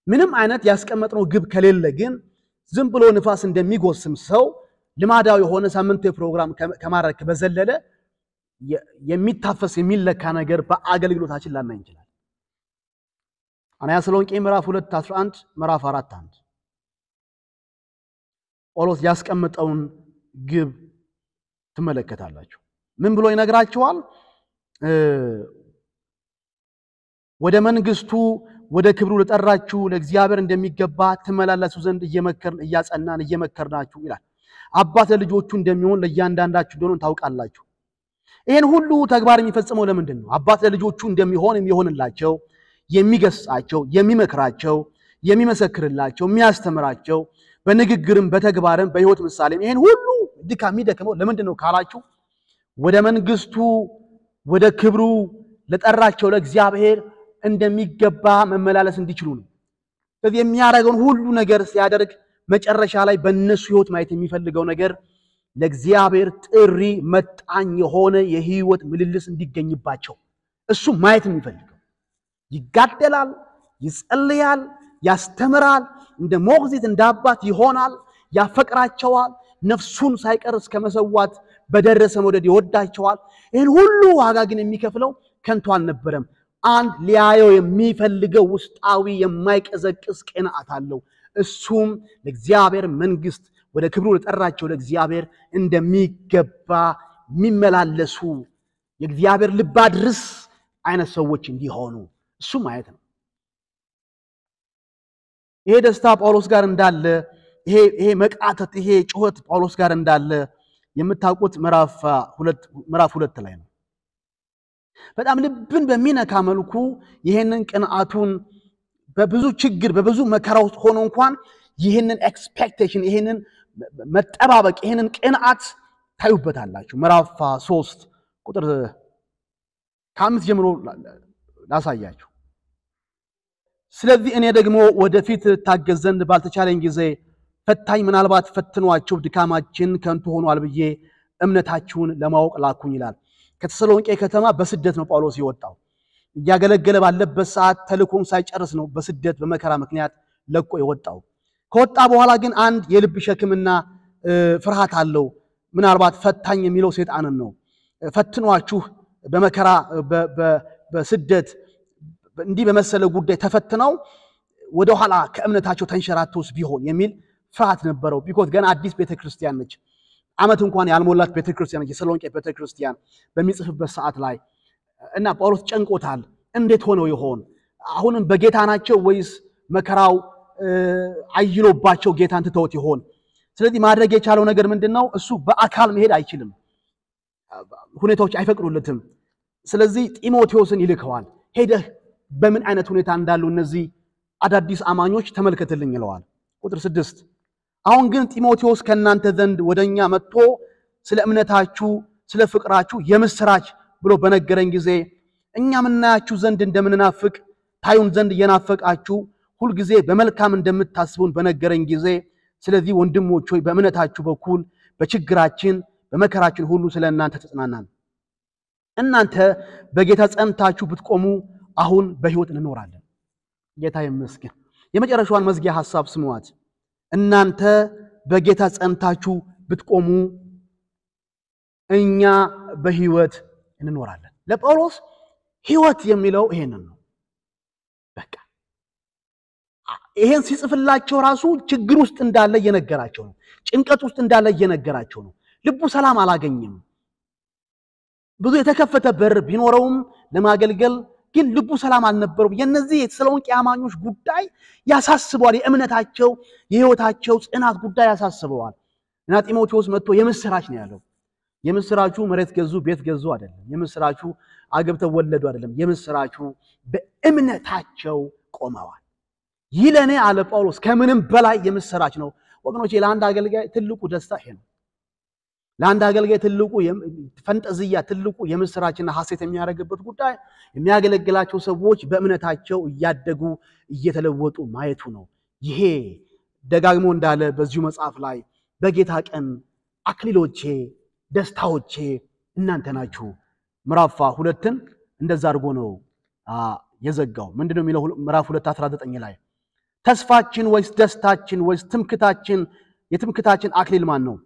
[SPEAKER 1] ምንም አይነት ያስቀመጥነው ግብ ከሌለ ግን ዝም ብሎ ንፋስ እንደሚጎስም ሰው ልማዳዊ የሆነ ሳምንታዊ ፕሮግራም ከማድረግ በዘለለ የሚታፈስ የሚለካ ነገር በአገልግሎታችን ላናይ እንችላለን። አንያ ተሰሎንቄ ምዕራፍ 2:11 ምዕራፍ 4:1 ጳውሎስ ያስቀመጠውን ግብ ትመለከታላችሁ። ምን ብሎ ይነግራቸዋል? ወደ መንግስቱ ወደ ክብሩ ለጠራችሁ ለእግዚአብሔር እንደሚገባ ተመላለሱ ዘንድ እያጸናን እየመከርናችሁ ይላል። አባት ለልጆቹ እንደሚሆን ለእያንዳንዳችሁ እንደሆነ ታውቃላችሁ። ይሄን ሁሉ ተግባር የሚፈጽመው ለምንድን ነው? አባት ለልጆቹ እንደሚሆን የሚሆንላቸው፣ የሚገስጻቸው፣ የሚመክራቸው፣ የሚመሰክርላቸው፣ የሚያስተምራቸው፣ በንግግርም በተግባርም በህይወት ምሳሌም ይሄን ሁሉ ድካም የሚደክመው ለምንድነው ካላችሁ ወደ መንግስቱ ወደ ክብሩ ለጠራቸው ለእግዚአብሔር እንደሚገባ መመላለስ እንዲችሉ ነው። ስለዚህ የሚያደርገውን ሁሉ ነገር ሲያደርግ መጨረሻ ላይ በእነሱ ህይወት ማየት የሚፈልገው ነገር ለእግዚአብሔር ጥሪ መጣኝ የሆነ የህይወት ምልልስ እንዲገኝባቸው እሱ ማየት የሚፈልገው ይጋደላል፣ ይጸልያል፣ ያስተምራል፣ እንደ ሞግዚት እንደ አባት ይሆናል፣ ያፈቅራቸዋል፣ ነፍሱን ሳይቀር እስከ መሰዋት በደረሰ መውደድ ይወዳቸዋል። ይሄን ሁሉ ዋጋ ግን የሚከፍለው ከንቱ አልነበረም። አንድ ሊያየው የሚፈልገው ውስጣዊ የማይቀዘቅዝ ቅንዓት አለው። እሱም ለእግዚአብሔር መንግስት ወደ ክብሩ ለጠራቸው ለእግዚአብሔር እንደሚገባ የሚመላለሱ የእግዚአብሔር ልብ አድርስ አይነት ሰዎች እንዲሆኑ እሱ ማየት ነው። ይሄ ደስታ ጳውሎስ ጋር እንዳለ ይሄ መቃተት ይሄ ጩኸት ጳውሎስ ጋር እንዳለ የምታውቁት ምዕራፍ 2 ላይ ነው። በጣም ልብን በሚነካ መልኩ ይሄንን ቅንዓቱን በብዙ ችግር በብዙ መከራ ውስጥ ሆኖ እንኳን ይሄንን ኤክስፔክቴሽን ይሄንን መጠባበቅ ይሄንን ቅንዓት ታዩበታላችሁ። ምዕራፍ 3 ቁጥር 5 ጀምሮ ላሳያችሁ። ስለዚህ እኔ ደግሞ ወደፊት ታገዝ ዘንድ ባልተቻለኝ ጊዜ ፈታኝ ምናልባት ፈትኗቸው ድካማችን ከንቱ ሆኗል ብዬ እምነታችሁን ለማወቅ ላኩኝ ይላል። ከተሰሎንቄ ከተማ በስደት ነው ጳውሎስ የወጣው። እያገለገለ ባለበት ሰዓት ተልእኮውን ሳይጨርስ ነው በስደት በመከራ ምክንያት ለቆ የወጣው። ከወጣ በኋላ ግን አንድ የልብ ሸክምና ፍርሃት አለው። ምናልባት ፈታኝ የሚለው ሰይጣንን ነው። ፈትኗችሁ በመከራ በስደት እንዲህ በመሰለ ጉዳይ ተፈትነው ወደ ኋላ ከእምነታቸው ተንሸራተውስ ቢሆን የሚል ፍርሃት ነበረው። ቢኮዝ ገና አዲስ ቤተክርስቲያን ነች። ዓመት እንኳን ያልሞላት ቤተክርስቲያን ነች የሰሎንቄ ቤተክርስቲያን በሚጽፍበት ሰዓት ላይ እና ጳውሎስ ጨንቆታል። እንዴት ሆነው ይሆን? አሁንም በጌታ ናቸው ወይስ መከራው አይሎባቸው ጌታን ትተውት ይሆን? ስለዚህ ማድረግ የቻለው ነገር ምንድነው? እሱ በአካል መሄድ አይችልም፣ ሁኔታዎች አይፈቅዱለትም። ስለዚህ ጢሞቴዎስን ይልከዋል። ሄደህ በምን አይነት ሁኔታ እንዳሉ እነዚህ አዳዲስ አማኞች ተመልከትልኝ ይለዋል። ቁጥር 6 አሁን ግን ጢሞቴዎስ ከናንተ ዘንድ ወደኛ መጥቶ ስለ እምነታችሁ ስለ ፍቅራችሁ የምስራች ብሎ በነገረን ጊዜ እኛም እናያችሁ ዘንድ እንደምንናፍቅ ታዩን ዘንድ የናፈቃችሁ ሁሉ ጊዜ በመልካም እንደምታስቡን በነገረን ጊዜ ስለዚህ ወንድሞች ሆይ በእምነታችሁ በኩል በችግራችን በመከራችን ሁሉ ስለእናንተ ተጽናናን። እናንተ በጌታ ጸንታችሁ ብትቆሙ አሁን በህይወት እንኖራለን። ጌታ ይመስገን። የመጨረሻዋን መዝጊያ ሐሳብ ስሙዋት። እናንተ በጌታ ጸንታችሁ ብትቆሙ እኛ በህይወት እንኖራለን። ለጳውሎስ ህይወት የሚለው ይሄንን ነው። በቃ ይሄን ሲጽፍላቸው ራሱ ችግር ውስጥ እንዳለ እየነገራቸው ነው። ጭንቀት ውስጥ እንዳለ እየነገራቸው ነው። ልቡ ሰላም አላገኘም። ብዙ የተከፈተ በር ቢኖረውም ለማገልገል ግን ልቡ ሰላም አልነበረም። የነዚህ የተሰሎንቄ አማኞች ጉዳይ ያሳስበዋል። የእምነታቸው የህይወታቸው ጽናት ጉዳይ ያሳስበዋል። እና ጢሞቴዎስ መጥቶ የምስራች ነው ያለው። የምስራቹ መሬት ገዙ ቤት ገዙ አይደለም። የምስራቹ አገብተው ወለዱ አይደለም። የምስራቹ በእምነታቸው ቆመዋል። ይለኔ አለ ጳውሎስ ከምንም በላይ የምስራች ነው። ወገኖቼ ለአንድ አገልጋይ ትልቁ ደስታ ይሄ ነው። ለአንድ አገልጋይ ትልቁ ፈንጠዝያ ትልቁ የምስራችና ሐሴት የሚያደርግበት ጉዳይ የሚያገለግላቸው ሰዎች በእምነታቸው እያደጉ እየተለወጡ ማየቱ ነው። ይሄ ደጋግሞ እንዳለ በዚሁ መጽሐፍ ላይ በጌታ ቀን አክሊሎቼ ደስታዎቼ እናንተ ናችሁ። ምዕራፍ 2ን እንደዛ አድርጎ ነው የዘጋው። ምንድነው የሚለው? ምዕራፍ 2:19 ላይ ተስፋችን ወይስ ደስታችን ወይስ ትምክታችን የትምክታችን አክሊል ማን ነው?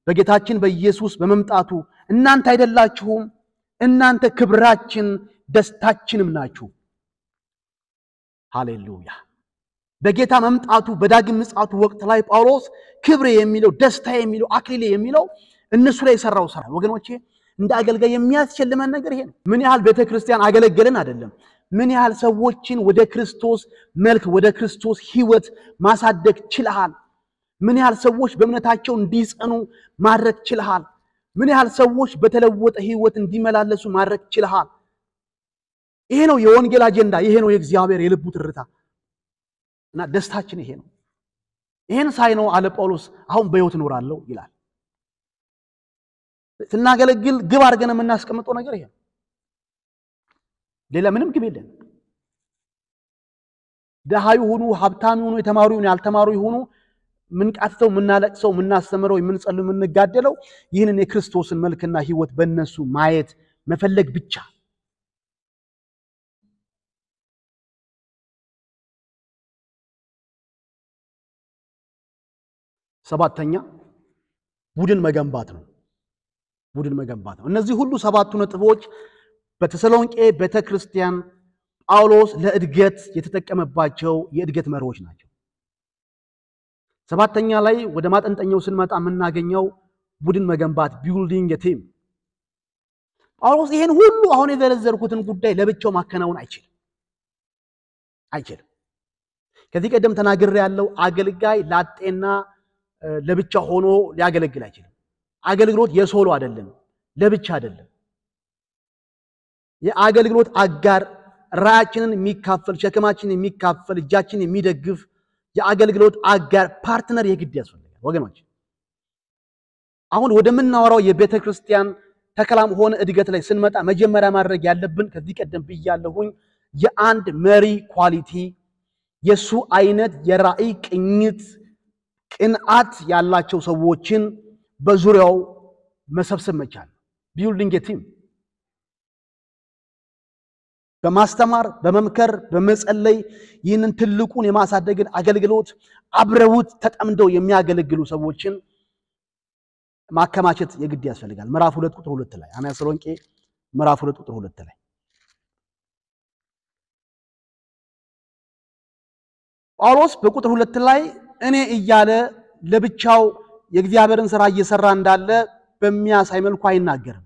[SPEAKER 1] በጌታችን በኢየሱስ በመምጣቱ እናንተ አይደላችሁም? እናንተ ክብራችን ደስታችንም ናችሁ። ሃሌሉያ። በጌታ መምጣቱ በዳግም ምጽአቱ ወቅት ላይ ጳውሎስ ክብሬ የሚለው ደስታ የሚለው አክሊሌ የሚለው እነሱ ላይ የሰራው ስራ ወገኖቼ እንደ አገልጋይ የሚያስችልመን ነገር ይሄ ነው። ምን ያህል ቤተክርስቲያን አገለገልን አይደለም፣ ምን ያህል ሰዎችን ወደ ክርስቶስ መልክ ወደ ክርስቶስ ህይወት ማሳደግ ችለሃል? ምን ያህል ሰዎች በእምነታቸው እንዲጸኑ ማድረግ ችለሃል? ምን ያህል ሰዎች በተለወጠ ህይወት እንዲመላለሱ ማድረግ ችለሃል? ይሄ ነው የወንጌል አጀንዳ። ይሄ ነው የእግዚአብሔር የልቡ ትርታ እና ደስታችን ይሄ ነው። ይሄን ሳይነው አለ ጳውሎስ አሁን በሕይወት እኖራለሁ ይላል። ስናገለግል ግብ አድርገን የምናስቀምጠው ነገር ይሄ ነው። ሌላ ምንም ግብ የለም። ደሃዩ ሆኑ ሀብታም ሆኑ የተማሩ ሆኑ ያልተማሩ ሆኑ ምንቃተው ምናለቅሰው ምናስተምረው ምንጸልዩ ምንጋደለው ይህንን የክርስቶስን መልክና ህይወት በእነሱ ማየት መፈለግ ብቻ። ሰባተኛ ቡድን መገንባት ነው። ቡድን መገንባት ነው። እነዚህ ሁሉ ሰባቱ ነጥቦች በተሰሎንቄ ቤተክርስቲያን ጳውሎስ ለእድገት የተጠቀመባቸው የእድገት መርሆች ናቸው። ሰባተኛ ላይ ወደ ማጠንጠኛው ስንመጣ የምናገኘው ቡድን መገንባት ቢልዲንግ ኤ ቲም። ጳውሎስ ይሄን ሁሉ አሁን የዘረዘርኩትን ጉዳይ ለብቻው ማከናወን አይችልም። ከዚህ ቀደም ተናግሬ ያለው አገልጋይ ላጤና ለብቻ ሆኖ ሊያገለግል አይችልም። አገልግሎት የሶሎ አይደለም፣ ለብቻ አይደለም። የአገልግሎት አጋር ራያችንን የሚካፈል ሸክማችንን የሚካፈል እጃችንን የሚደግፍ የአገልግሎት አጋር ፓርትነር የግድ ያስፈልጋል ወገኖች። አሁን ወደምናወራው የቤተክርስቲያን ተከላም ሆነ እድገት ላይ ስንመጣ መጀመሪያ ማድረግ ያለብን ከዚህ ቀደም ብያለሁኝ የአንድ መሪ ኳሊቲ የሱ አይነት የራእይ ቅኝት ቅንዓት ያላቸው ሰዎችን በዙሪያው መሰብሰብ መቻል። ቢልዲንግ ኤ ቲም በማስተማር በመምከር በመጸለይ ይህንን ትልቁን የማሳደግን አገልግሎት አብረውት ተጠምደው የሚያገለግሉ ሰዎችን ማከማቸት የግድ ያስፈልጋል። ምዕራፍ 2 ቁጥር 2 ላይ አንያ ተሰሎንቄ ምዕራፍ 2 ቁጥር 2 ላይ ጳውሎስ በቁጥር 2 ላይ እኔ እያለ ለብቻው የእግዚአብሔርን ሥራ እየሰራ እንዳለ በሚያሳይ መልኩ አይናገርም።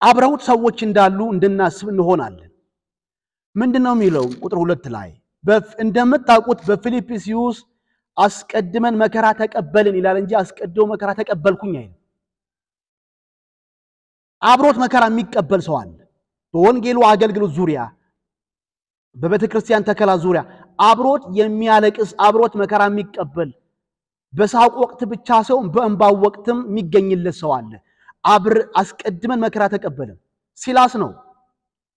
[SPEAKER 1] አብረውት ሰዎች እንዳሉ እንድናስብ እንሆናለን። ምንድነው የሚለው ቁጥር 2 ላይ እንደምታውቁት በፊልጵስዩስ አስቀድመን መከራ ተቀበልን ይላል እንጂ አስቀድሞ መከራ ተቀበልኩኝ አይደል። አብሮት መከራ የሚቀበል ሰው አለ። በወንጌሉ አገልግሎት ዙሪያ በቤተክርስቲያን ተከላ ዙሪያ አብሮት የሚያለቅስ አብሮት መከራ የሚቀበል በሳቅ ወቅት ብቻ ሳይሆን በእንባው ወቅትም የሚገኝለት ሰው አለ። አስቀድመን መከራ ተቀበልን። ሲላስ ነው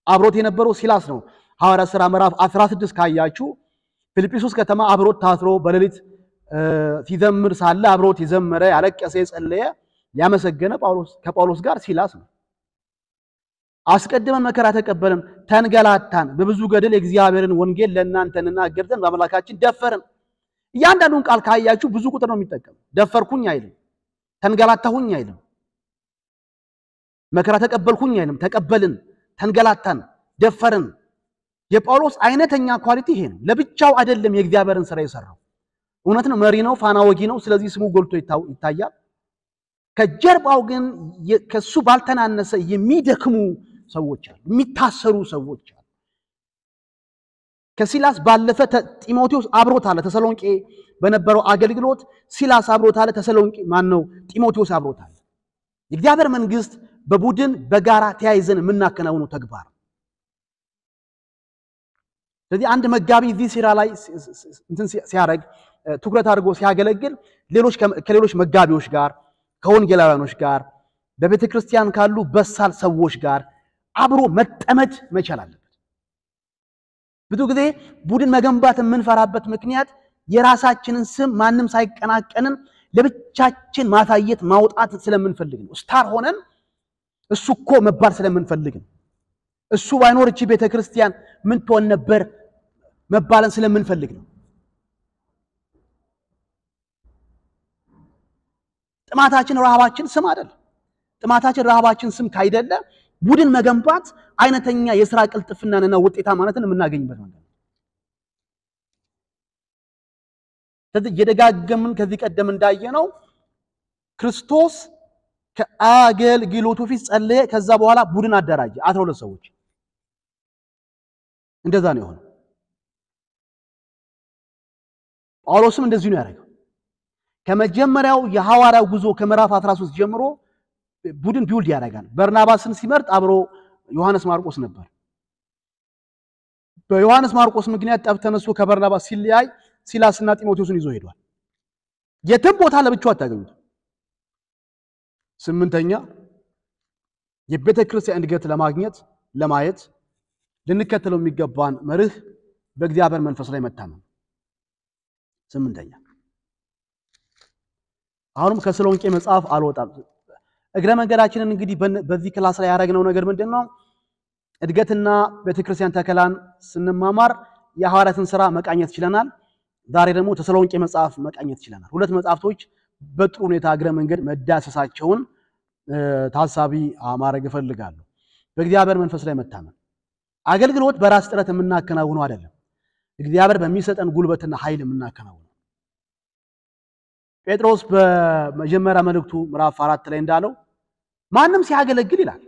[SPEAKER 1] አብሮት የነበረው ሲላስ ነው። ሐዋርያት ሥራ ምዕራፍ 16 ካያችሁ ፊልጵስዩስ ከተማ አብሮት ታስሮ በሌሊት ሲዘምር ሳለ አብሮት የዘመረ ያለቀሰ የጸለየ ያመሰገነ ከጳውሎስ ጋር ሲላስ ነው። አስቀድመን መከራ ተቀበልን፣ ተንገላታን፣ በብዙ ገድል የእግዚአብሔርን ወንጌል ለእናንተ እንናገር ዘንድ በአምላካችን ደፈርን። እያንዳንዱን ቃል ካያችሁ ብዙ ቁጥር ነው የሚጠቀመው። ደፈርኩኝ አይልም፣ ተንገላታሁኝ አይልም፣ መከራ ተቀበልኩኝ አይልም። ተቀበልን፣ ተንገላታን፣ ደፈርን። የጳውሎስ አይነተኛ ኳሊቲ ይሄ ነው። ለብቻው አይደለም የእግዚአብሔርን ሥራ የሰራው። እውነት ነው መሪ ነው፣ ፋና ወጊ ነው። ስለዚህ ስሙ ጎልቶ ይታያል። ከጀርባው ግን ከሱ ባልተናነሰ የሚደክሙ ሰዎች አሉ፣ የሚታሰሩ ሰዎች አሉ። ከሲላስ ባለፈ ጢሞቴዎስ አብሮት አለ። ተሰሎንቄ በነበረው አገልግሎት ሲላስ አብሮት አለ። ተሰሎንቄ ማነው ጢሞቴዎስ አብሮት አለ። የእግዚአብሔር መንግስት በቡድን በጋራ ተያይዘን የምናከናውነው ተግባር። ስለዚህ አንድ መጋቢ እዚህ ሥራ ላይ ሲያረግ ትኩረት አድርጎ ሲያገለግል ከሌሎች መጋቢዎች ጋር ከወንጌላውያኖች ጋር በቤተክርስቲያን ካሉ በሳል ሰዎች ጋር አብሮ መጠመድ መቻል አለበት። ብዙ ጊዜ ቡድን መገንባት የምንፈራበት ምክንያት የራሳችንን ስም ማንም ሳይቀናቀንን ለብቻችን ማታየት ማውጣት ስለምንፈልግ ነው። ስታር ሆነን እሱኮ መባል ስለምንፈልግ ነው። እሱ ባይኖር እቺ ቤተክርስቲያን ምን ትሆን ነበር መባልን ስለምንፈልግ ነው። ጥማታችን ረሃባችን ስም አይደለም። ጥማታችን ረሃባችን ስም ካይደለ ቡድን መገንባት አይነተኛ የሥራ ቅልጥፍናንና ውጤታማነትን የምናገኝበት መንገድ ነው። ስለዚህ የደጋገምን ከዚህ ቀደም እንዳየነው ክርስቶስ ከአገልግሎቱ ፊት ጸለየ፣ ከዛ በኋላ ቡድን አደራጀ 12 ሰዎች። እንደዛ ነው የሆነው። ጳውሎስም እንደዚህ ነው ያደረገው። ከመጀመሪያው የሐዋርያው ጉዞ ከምዕራፍ 13 ጀምሮ ቡድን ቢውልድ ያደርጋል። በርናባስን ሲመርጥ አብሮ ዮሐንስ ማርቆስ ነበር። በዮሐንስ ማርቆስ ምክንያት ጠብ ተነስቶ ከበርናባስ ሲለያይ ሲላስና ጢሞቴዎስን ይዞ ሄዷል። የትም ቦታ ለብቻው አታገኙት። ስምንተኛ የቤተ ክርስቲያን እድገት ለማግኘት ለማየት ልንከተለው የሚገባን መርህ በእግዚአብሔር መንፈስ ላይ መታመን። ስምንተኛ አሁንም ከሰሎንቄ መጽሐፍ አልወጣም። እግረ መንገዳችንን እንግዲህ በዚህ ክላስ ላይ ያደረግነው ነገር ምንድነው? እድገትና ቤተክርስቲያን ተከላን ስንማማር የሐዋርያትን ሥራ መቃኘት ይችላል። ዛሬ ደግሞ ተሰሎንቄ መጽሐፍ መቃኘት ይችላል። ሁለት መጽሐፍቶች በጥሩ ሁኔታ እግረ መንገድ መዳሰሳቸውን ታሳቢ ማድረግ እፈልጋለሁ። በእግዚአብሔር መንፈስ ላይ መታመን አገልግሎት በራስ ጥረት የምናከናውነው አይደለም። እግዚአብሔር በሚሰጠን ጉልበትና ኃይል የምናከናውነው። ጴጥሮስ በመጀመሪያ መልእክቱ ምዕራፍ 4 ላይ እንዳለው ማንም ሲያገለግል ይላል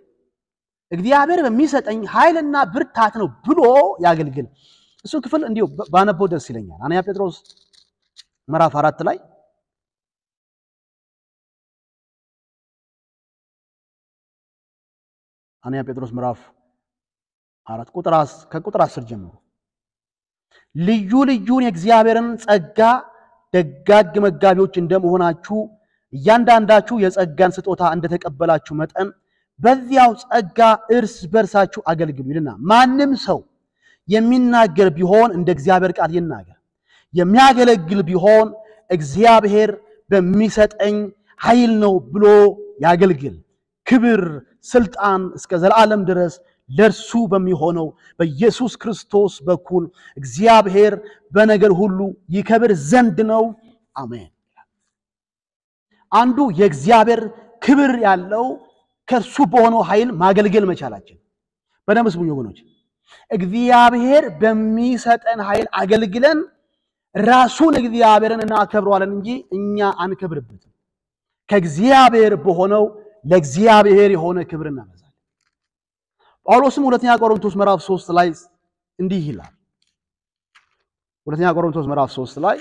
[SPEAKER 1] እግዚአብሔር በሚሰጠኝ ኃይልና ብርታት ነው ብሎ ያገልግል። እሱ ክፍል እንዲሁ ባነበው ደስ ይለኛል። አንያ ጴጥሮስ ምዕራፍ 4 ላይ አንያ ጴጥሮስ ምዕራፍ 4 ከቁጥር 10 ጀምሮ ልዩ ልዩን የእግዚአብሔርን ጸጋ ደጋግ መጋቢዎች እንደመሆናችሁ እያንዳንዳችሁ የጸጋን ስጦታ እንደተቀበላችሁ መጠን በዚያው ጸጋ እርስ በርሳችሁ አገልግሉ ይልና ማንም ሰው የሚናገር ቢሆን እንደ እግዚአብሔር ቃል ይናገር፣ የሚያገለግል ቢሆን እግዚአብሔር በሚሰጠኝ ኃይል ነው ብሎ ያገልግል። ክብር ስልጣን እስከ ዘላለም ድረስ ለርሱ በሚሆነው በኢየሱስ ክርስቶስ በኩል እግዚአብሔር በነገር ሁሉ ይከብር ዘንድ ነው። አሜን። አንዱ የእግዚአብሔር ክብር ያለው ከርሱ በሆነው ኃይል ማገልገል መቻላችን። በደምስ ቡኝ ወገኖች እግዚአብሔር በሚሰጠን ኃይል አገልግለን ራሱን እግዚአብሔርን እናከብረዋለን እንጂ እኛ አንከብርበትም። ከእግዚአብሔር በሆነው ለእግዚአብሔር የሆነ ክብር እናመዛለን። ጳውሎስም ሁለተኛ ቆሮንቶስ ምዕራፍ 3 ላይ እንዲህ ይላል። ሁለተኛ ቆሮንቶስ ምዕራፍ 3 ላይ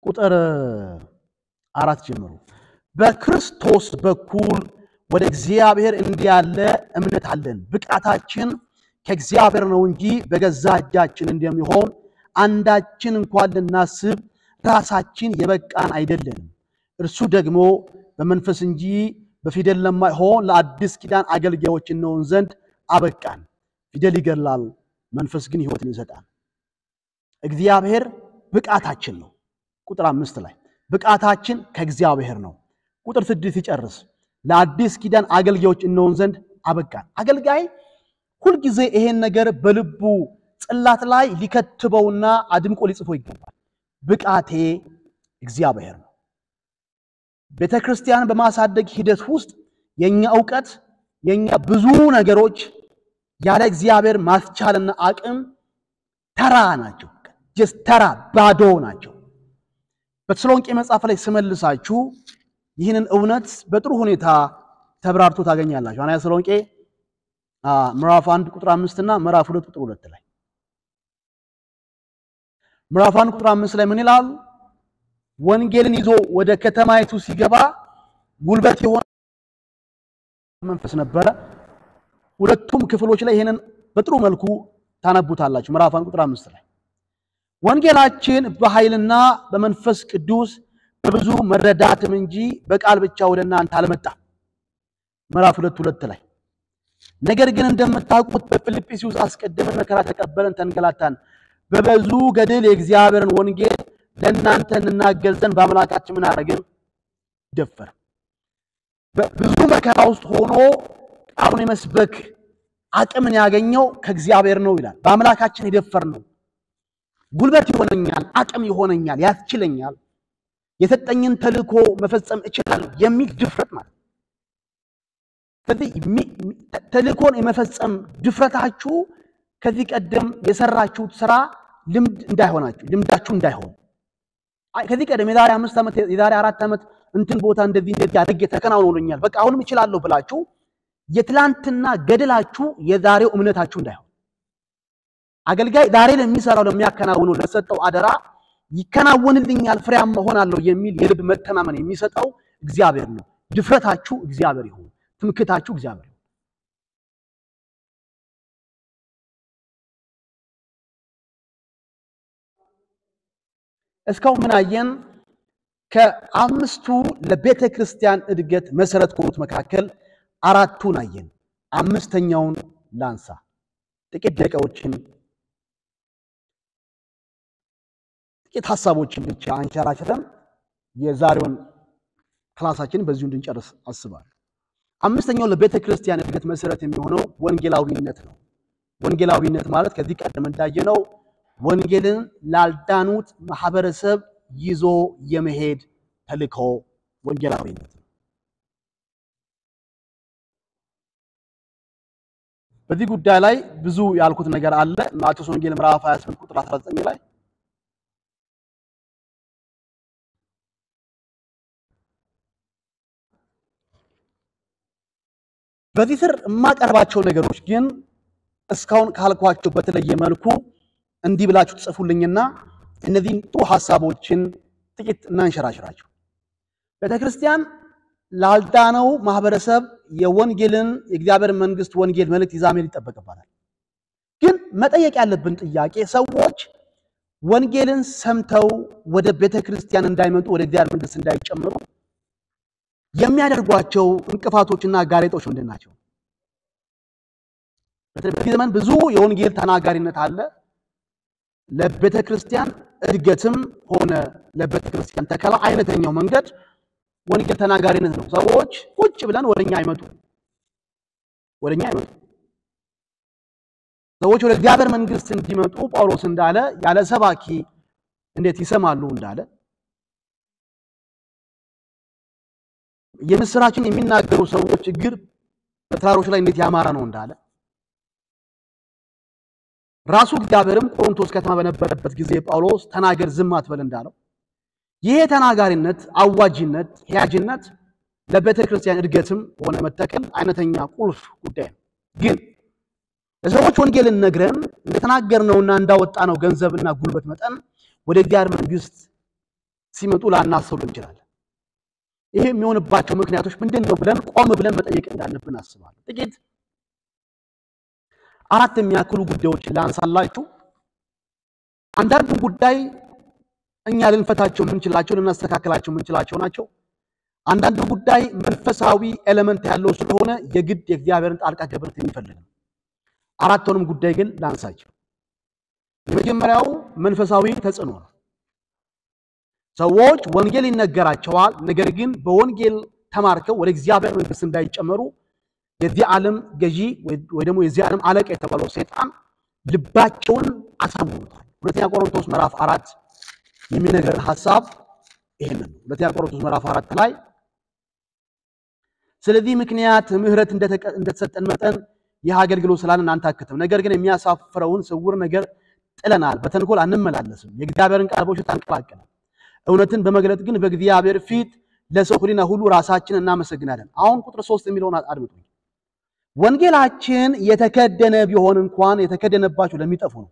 [SPEAKER 1] ቁጥር 4 ጀምሮ በክርስቶስ በኩል ወደ እግዚአብሔር እንዲያለ እምነት አለን፣ ብቃታችን ከእግዚአብሔር ነው እንጂ በገዛ እጃችን እንደሚሆን አንዳችን እንኳን ልናስብ ራሳችን የበቃን አይደለንም። እርሱ ደግሞ በመንፈስ እንጂ በፊደል ለማይሆን ለአዲስ ኪዳን አገልጋዮች እንሆን ዘንድ አበቃን። ፊደል ይገላል፣ መንፈስ ግን ሕይወትን ይሰጣል። እግዚአብሔር ብቃታችን ነው። ቁጥር 5 ላይ ብቃታችን ከእግዚአብሔር ነው። ቁጥር 6 ይጨርስ ለአዲስ ኪዳን አገልጋዮች እንሆን ዘንድ አበቃን። አገልጋይ ሁሉ ጊዜ ይሄን ነገር በልቡ ጽላት ላይ ሊከትበውና አድምቆ ሊጽፈው ይገባል። ብቃቴ እግዚአብሔር ነው። ቤተክርስቲያን በማሳደግ ሂደት ውስጥ የኛ ዕውቀት የኛ ብዙ ነገሮች ያለ እግዚአብሔር ማስቻልና አቅም ተራ ናቸው። ተራ ባዶ ናቸው። በተሰሎንቄ መጽሐፍ ላይ ስመልሳችሁ ይህንን እውነት በጥሩ ሁኔታ ተብራርቶ ታገኛላችሁ። አንያ ተሰሎንቄ ምዕራፍ 1 ቁጥር 5 እና ምዕራፍ 2 ቁጥር 2 ላይ ምዕራፍ 1 ቁጥር 5 ላይ ምን ይላል? ወንጌልን ይዞ ወደ ከተማይቱ ሲገባ ጉልበት የሆነ መንፈስ ነበረ። ሁለቱም ክፍሎች ላይ ይሄንን በጥሩ መልኩ ታነቡታላችሁ። ምዕራፍ 1 ቁጥር 5 ላይ ወንጌላችን በኃይልና በመንፈስ ቅዱስ በብዙ መረዳትም እንጂ በቃል ብቻ ወደ እናንተ አልመጣም። ምዕራፍ 2 ላይ ነገር ግን እንደምታውቁት በፊልጵስዩስ አስቀድመን መከራ ተቀበለን፣ ተንገላታን፣ በብዙ ገድል የእግዚአብሔርን ወንጌል ለእናንተ እንናገር ዘንድ በአምላካችን ምን አደረግን? ደፈር። በብዙ መከራ ውስጥ ሆኖ ቃሉን የመስበክ አቅምን ያገኘው ከእግዚአብሔር ነው ይላል። በአምላካችን የደፈር ነው። ጉልበት ይሆነኛል፣ አቅም ይሆነኛል፣ ያስችለኛል፣ የተጠኝን ተልእኮ መፈጸም እችላለሁ የሚል ድፍረት ማለት። ስለዚህ ተልእኮን የመፈጸም ድፍረታችሁ ከዚህ ቀደም የሰራችሁት ስራ ልምዳችሁ እንዳይሆን ከዚህ ቀደም የዛሬ 5 ዓመት የዛሬ 4 ዓመት እንትን ቦታ እንደዚህ አድርጌ ተከናውኖልኛል በቃ አሁንም እችላለሁ ብላችሁ የትላንትና ገድላችሁ የዛሬው እምነታችሁ እንዳይሆን። አገልጋይ ዛሬ ለሚሰራው ለሚያከናውነው ለሰጠው አደራ ይከናወንልኛል ፍሬያማ ሆናለሁ የሚል የልብ መተማመን የሚሰጠው እግዚአብሔር ነው። ድፍረታችሁ እግዚአብሔር ይሁን፣ ትምክህታችሁ እግዚአብሔር ይሁን። እስካሁን ምን አየን? ከአምስቱ ለቤተ ክርስቲያን እድገት መሰረት ከሆኑት መካከል አራቱን አየን። አምስተኛውን ላንሳ። ጥቂት ደቂቃዎችን ጥቂት ሐሳቦችን ብቻ አንሸራሽረን የዛሬውን ክላሳችን በዚሁ እንድንጨርስ አስባለሁ። አምስተኛው ለቤተ ክርስቲያን እድገት መሰረት የሚሆነው ወንጌላዊነት ነው። ወንጌላዊነት ማለት ከዚህ ቀደም እንዳየነው ወንጌልን ላልዳኑት ማህበረሰብ ይዞ የመሄድ ተልእኮ ወንጌላዊነት ነው። በዚህ ጉዳይ ላይ ብዙ ያልኩት ነገር አለ። ማቴዎስ ወንጌል ምዕራፍ 28 ቁጥር 19 ላይ በዚህ ስር የማቀርባቸው ነገሮች ግን እስካሁን ካልኳቸው በተለየ መልኩ እንዲህ ብላችሁ ጽፉልኝና እነዚህን ጥሩ ሐሳቦችን ጥቂት እናንሸራሽራቸው። ቤተክርስቲያን ላልዳነው ማህበረሰብ የወንጌልን የእግዚአብሔር መንግስት ወንጌል መልእክት ይዛ መሄድ ይጠበቅባታል። ግን መጠየቅ ያለብን ጥያቄ ሰዎች ወንጌልን ሰምተው ወደ ቤተክርስቲያን እንዳይመጡ ወደ እግዚአብሔር መንግስት እንዳይጨምሩ የሚያደርጓቸው እንቅፋቶችና ጋሬጦች ምንድናቸው? በዚህ ዘመን ብዙ የወንጌል ተናጋሪነት አለ። ለቤተክርስቲያን እድገትም ሆነ ለቤተክርስቲያን ተከላ አይነተኛው መንገድ ወንጌል ተናጋሪነት ነው። ሰዎች ቁጭ ብለን ወደኛ አይመጡ። ሰዎች ወደ እግዚአብሔር መንግስት እንዲመጡ ጳውሎስ እንዳለ ያለ ሰባኪ እንዴት ይሰማሉ እንዳለ የምስራችን የሚናገሩ ሰዎች እግር በተራሮች ላይ እንዴት ያማረ ነው እንዳለ ራሱ እግዚአብሔርም ቆሮንቶስ ከተማ በነበረበት ጊዜ ጳውሎስ ተናገር ዝም አትበል እንዳለው ይሄ ተናጋሪነት፣ አዋጅነት፣ ሕያጅነት ለቤተ ክርስቲያን እድገትም ሆነ መተከል አይነተኛ ቁልፍ ጉዳይ ነው። ግን ለሰዎች ወንጌልን ነግረን እንደተናገርነውና እንዳወጣነው ገንዘብና ጉልበት መጠን ወደ እግዚአብሔር መንግስት ሲመጡ ላናስተውል እንችላለን። ይሄ የሚሆንባቸው ምክንያቶች ምንድነው ብለን ቆም ብለን መጠየቅ እንዳለብን አስባለሁ። ጥቂት አራት የሚያክሉ ጉዳዮችን ላንሳላችሁ። አንዳንዱ ጉዳይ እኛ ልንፈታቸው የምንችላቸው ልናስተካክላቸው የምንችላቸው ናቸው። አንዳንዱ ጉዳይ መንፈሳዊ ኤሌመንት ያለው ስለሆነ የግድ የእግዚአብሔርን ጣልቃ ገብነት የሚፈልግ ነው። አራቱንም ጉዳይ ግን ላንሳቸው። የመጀመሪያው መንፈሳዊ ተጽዕኖ ነው። ሰዎች ወንጌል ይነገራቸዋል፣ ነገር ግን በወንጌል ተማርከው ወደ እግዚአብሔር መንግስት እንዳይጨመሩ የዚህ ዓለም ገዢ ወይ ደግሞ የዚህ ዓለም አለቃ የተባለው ሰይጣን ልባቸውን አሳውሮታል። ሁለተኛ ቆሮንቶስ ምዕራፍ 4 የሚነገር ሐሳብ ይሄንን ነው። ሁለተኛ ቆሮንቶስ ምዕራፍ 4 ላይ ስለዚህ ምክንያት ምህረት እንደተሰጠን መጠን ይህ አገልግሎት ስላልን አንታክትም፣ ነገር ግን የሚያሳፍረውን ስውር ነገር ጥለናል፣ በተንኮል አንመላለስም፣ የእግዚአብሔርን ቃል በውሸት አንቀላቅልም፣ እውነትን በመግለጥ ግን በእግዚአብሔር ፊት ለሰው ሁሉ ሁሉ ራሳችንን እናመሰግናለን። አሁን ቁጥር 3 የሚለውን አድምጡኝ። ወንጌላችን የተከደነ ቢሆን እንኳን የተከደነባቸው ለሚጠፉ ነው፣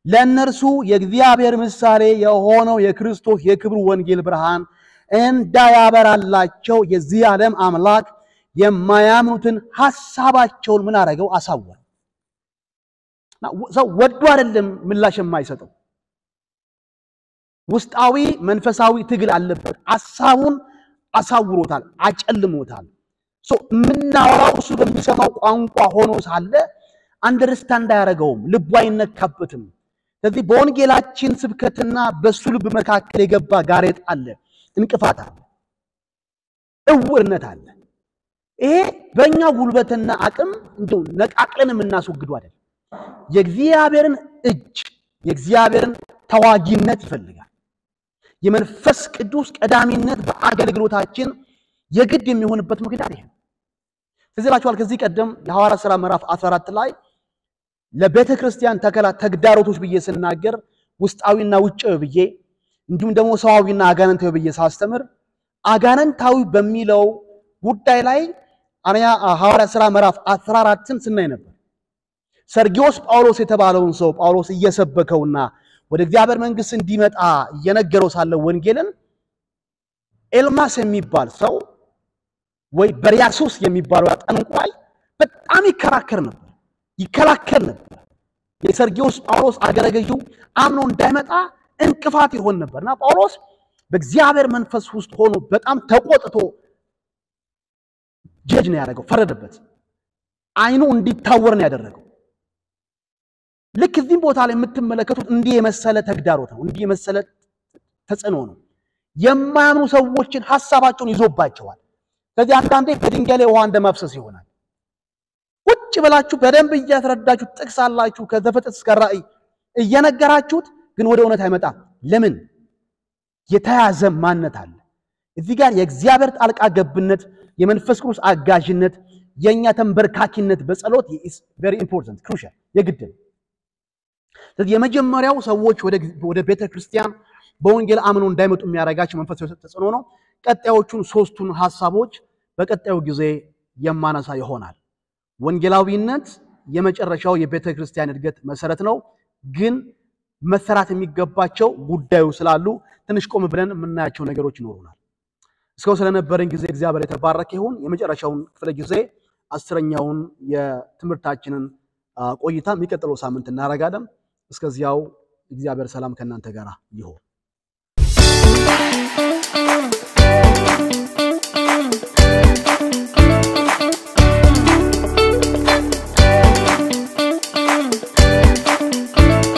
[SPEAKER 1] ለእነርሱ የእግዚአብሔር ምሳሌ የሆነው የክርስቶስ የክብሩ ወንጌል ብርሃን እንዳያበራላቸው የዚህ ዓለም አምላክ የማያምኑትን ሐሳባቸውን ምን አረገው? አሳወረ። ሰው ወዶ አይደለም ምላሽ የማይሰጠው፣ ውስጣዊ መንፈሳዊ ትግል አለበት። ሐሳቡን አሳውሮታል፣ አጨልሞታል። ምናወራው እሱ በሚሰማው ቋንቋ ሆኖ ሳለ አንደርስታንድ አያረገውም፣ ልቡ አይነካበትም። ስለዚህ በወንጌላችን ስብከትና በሱ ልብ መካከል የገባ ጋሬጥ አለ፣ እንቅፋት አለ፣ እውርነት አለ። ይሄ በእኛ ጉልበትና አቅም እንደው ነቃቅለን የምናስወግደው አይደለም። የእግዚአብሔርን እጅ የእግዚአብሔርን ተዋጊነት ይፈልጋል። የመንፈስ ቅዱስ ቀዳሚነት በአገልግሎታችን የግድ የሚሆንበት ምክንያት ይሄ ነው። ስለዚህ ከዚህ ቀደም የሐዋርያት ሥራ ምዕራፍ 14 ላይ ለቤተ ክርስቲያን ተከላ ተግዳሮቶች ብዬ ስናገር ውስጣዊና ውጫዊ ብዬ እንዲሁም ደግሞ ሰዋዊና አጋንንታዊ ብዬ ሳስተምር አጋንንታዊ በሚለው ጉዳይ ላይ ሐዋርያት ሥራ ምዕራፍ 14ን ስናይ ነበር። ሰርጊዮስ ጳውሎስ የተባለውን ሰው ጳውሎስ እየሰበከውና ወደ እግዚአብሔር መንግስት እንዲመጣ እየነገረው ሳለ ወንጌልን ኤልማስ የሚባል ሰው ወይ በሪያሱስ የሚባለው ጠንቋይ በጣም ይከራከር ነበር፣ ይከላከል ነበር። የሰርጊዮስ ጳውሎስ አገረገዡ አምኖ እንዳይመጣ እንቅፋት ይሆን ነበርና ጳውሎስ በእግዚአብሔር መንፈስ ውስጥ ሆኖ በጣም ተቆጥቶ ጀጅ ነው ያደረገው ፈረደበት አይኑ እንዲታወር ነው ያደረገው ልክ እዚህም ቦታ ላይ የምትመለከቱት እንዲህ የመሰለ ተግዳሮት ነው እንዲህ የመሰለ ተጽዕኖ ነው የማያምኑ ሰዎችን ሐሳባቸውን ይዞባቸዋል ስለዚህ አንዳንዴ በድንጋይ ላይ ውሃ እንደማፍሰስ ይሆናል ቁጭ ብላችሁ በደንብ እያስረዳችሁ ጥቅሳላችሁ ከዘፍጥረት እስከ ራእይ እየነገራችሁት ግን ወደ እውነት አይመጣም ለምን የተያዘ ማንነት አለ እዚህ ጋር የእግዚአብሔር ጣልቃ ገብነት የመንፈስ ቅዱስ አጋዥነት የኛ ተንበርካኪነት በጸሎት is very important crucial የግድ ነው ስለዚህ የመጀመሪያው ሰዎች ወደ ቤተክርስቲያን በወንጌል አምነው እንዳይመጡ የሚያረጋቸው መንፈሳዊ ተጽዕኖ ነው ቀጣዮቹን ሶስቱን ሐሳቦች በቀጣዩ ጊዜ የማነሳ ይሆናል ወንጌላዊነት የመጨረሻው የቤተክርስቲያን እድገት መሰረት ነው ግን መሰራት የሚገባቸው ጉዳዩ ስላሉ ትንሽ ቆም ብለን የምናያቸው ነገሮች ይኖሩናል እስከው ስለነበረን ጊዜ እግዚአብሔር የተባረከ ይሁን የመጨረሻውን ክፍለ ጊዜ 10ኛውን የትምህርታችንን ቆይታ የሚቀጥለው ሳምንት እናረጋለን እስከዚያው እግዚአብሔር ሰላም ከእናንተ ጋር ይሁን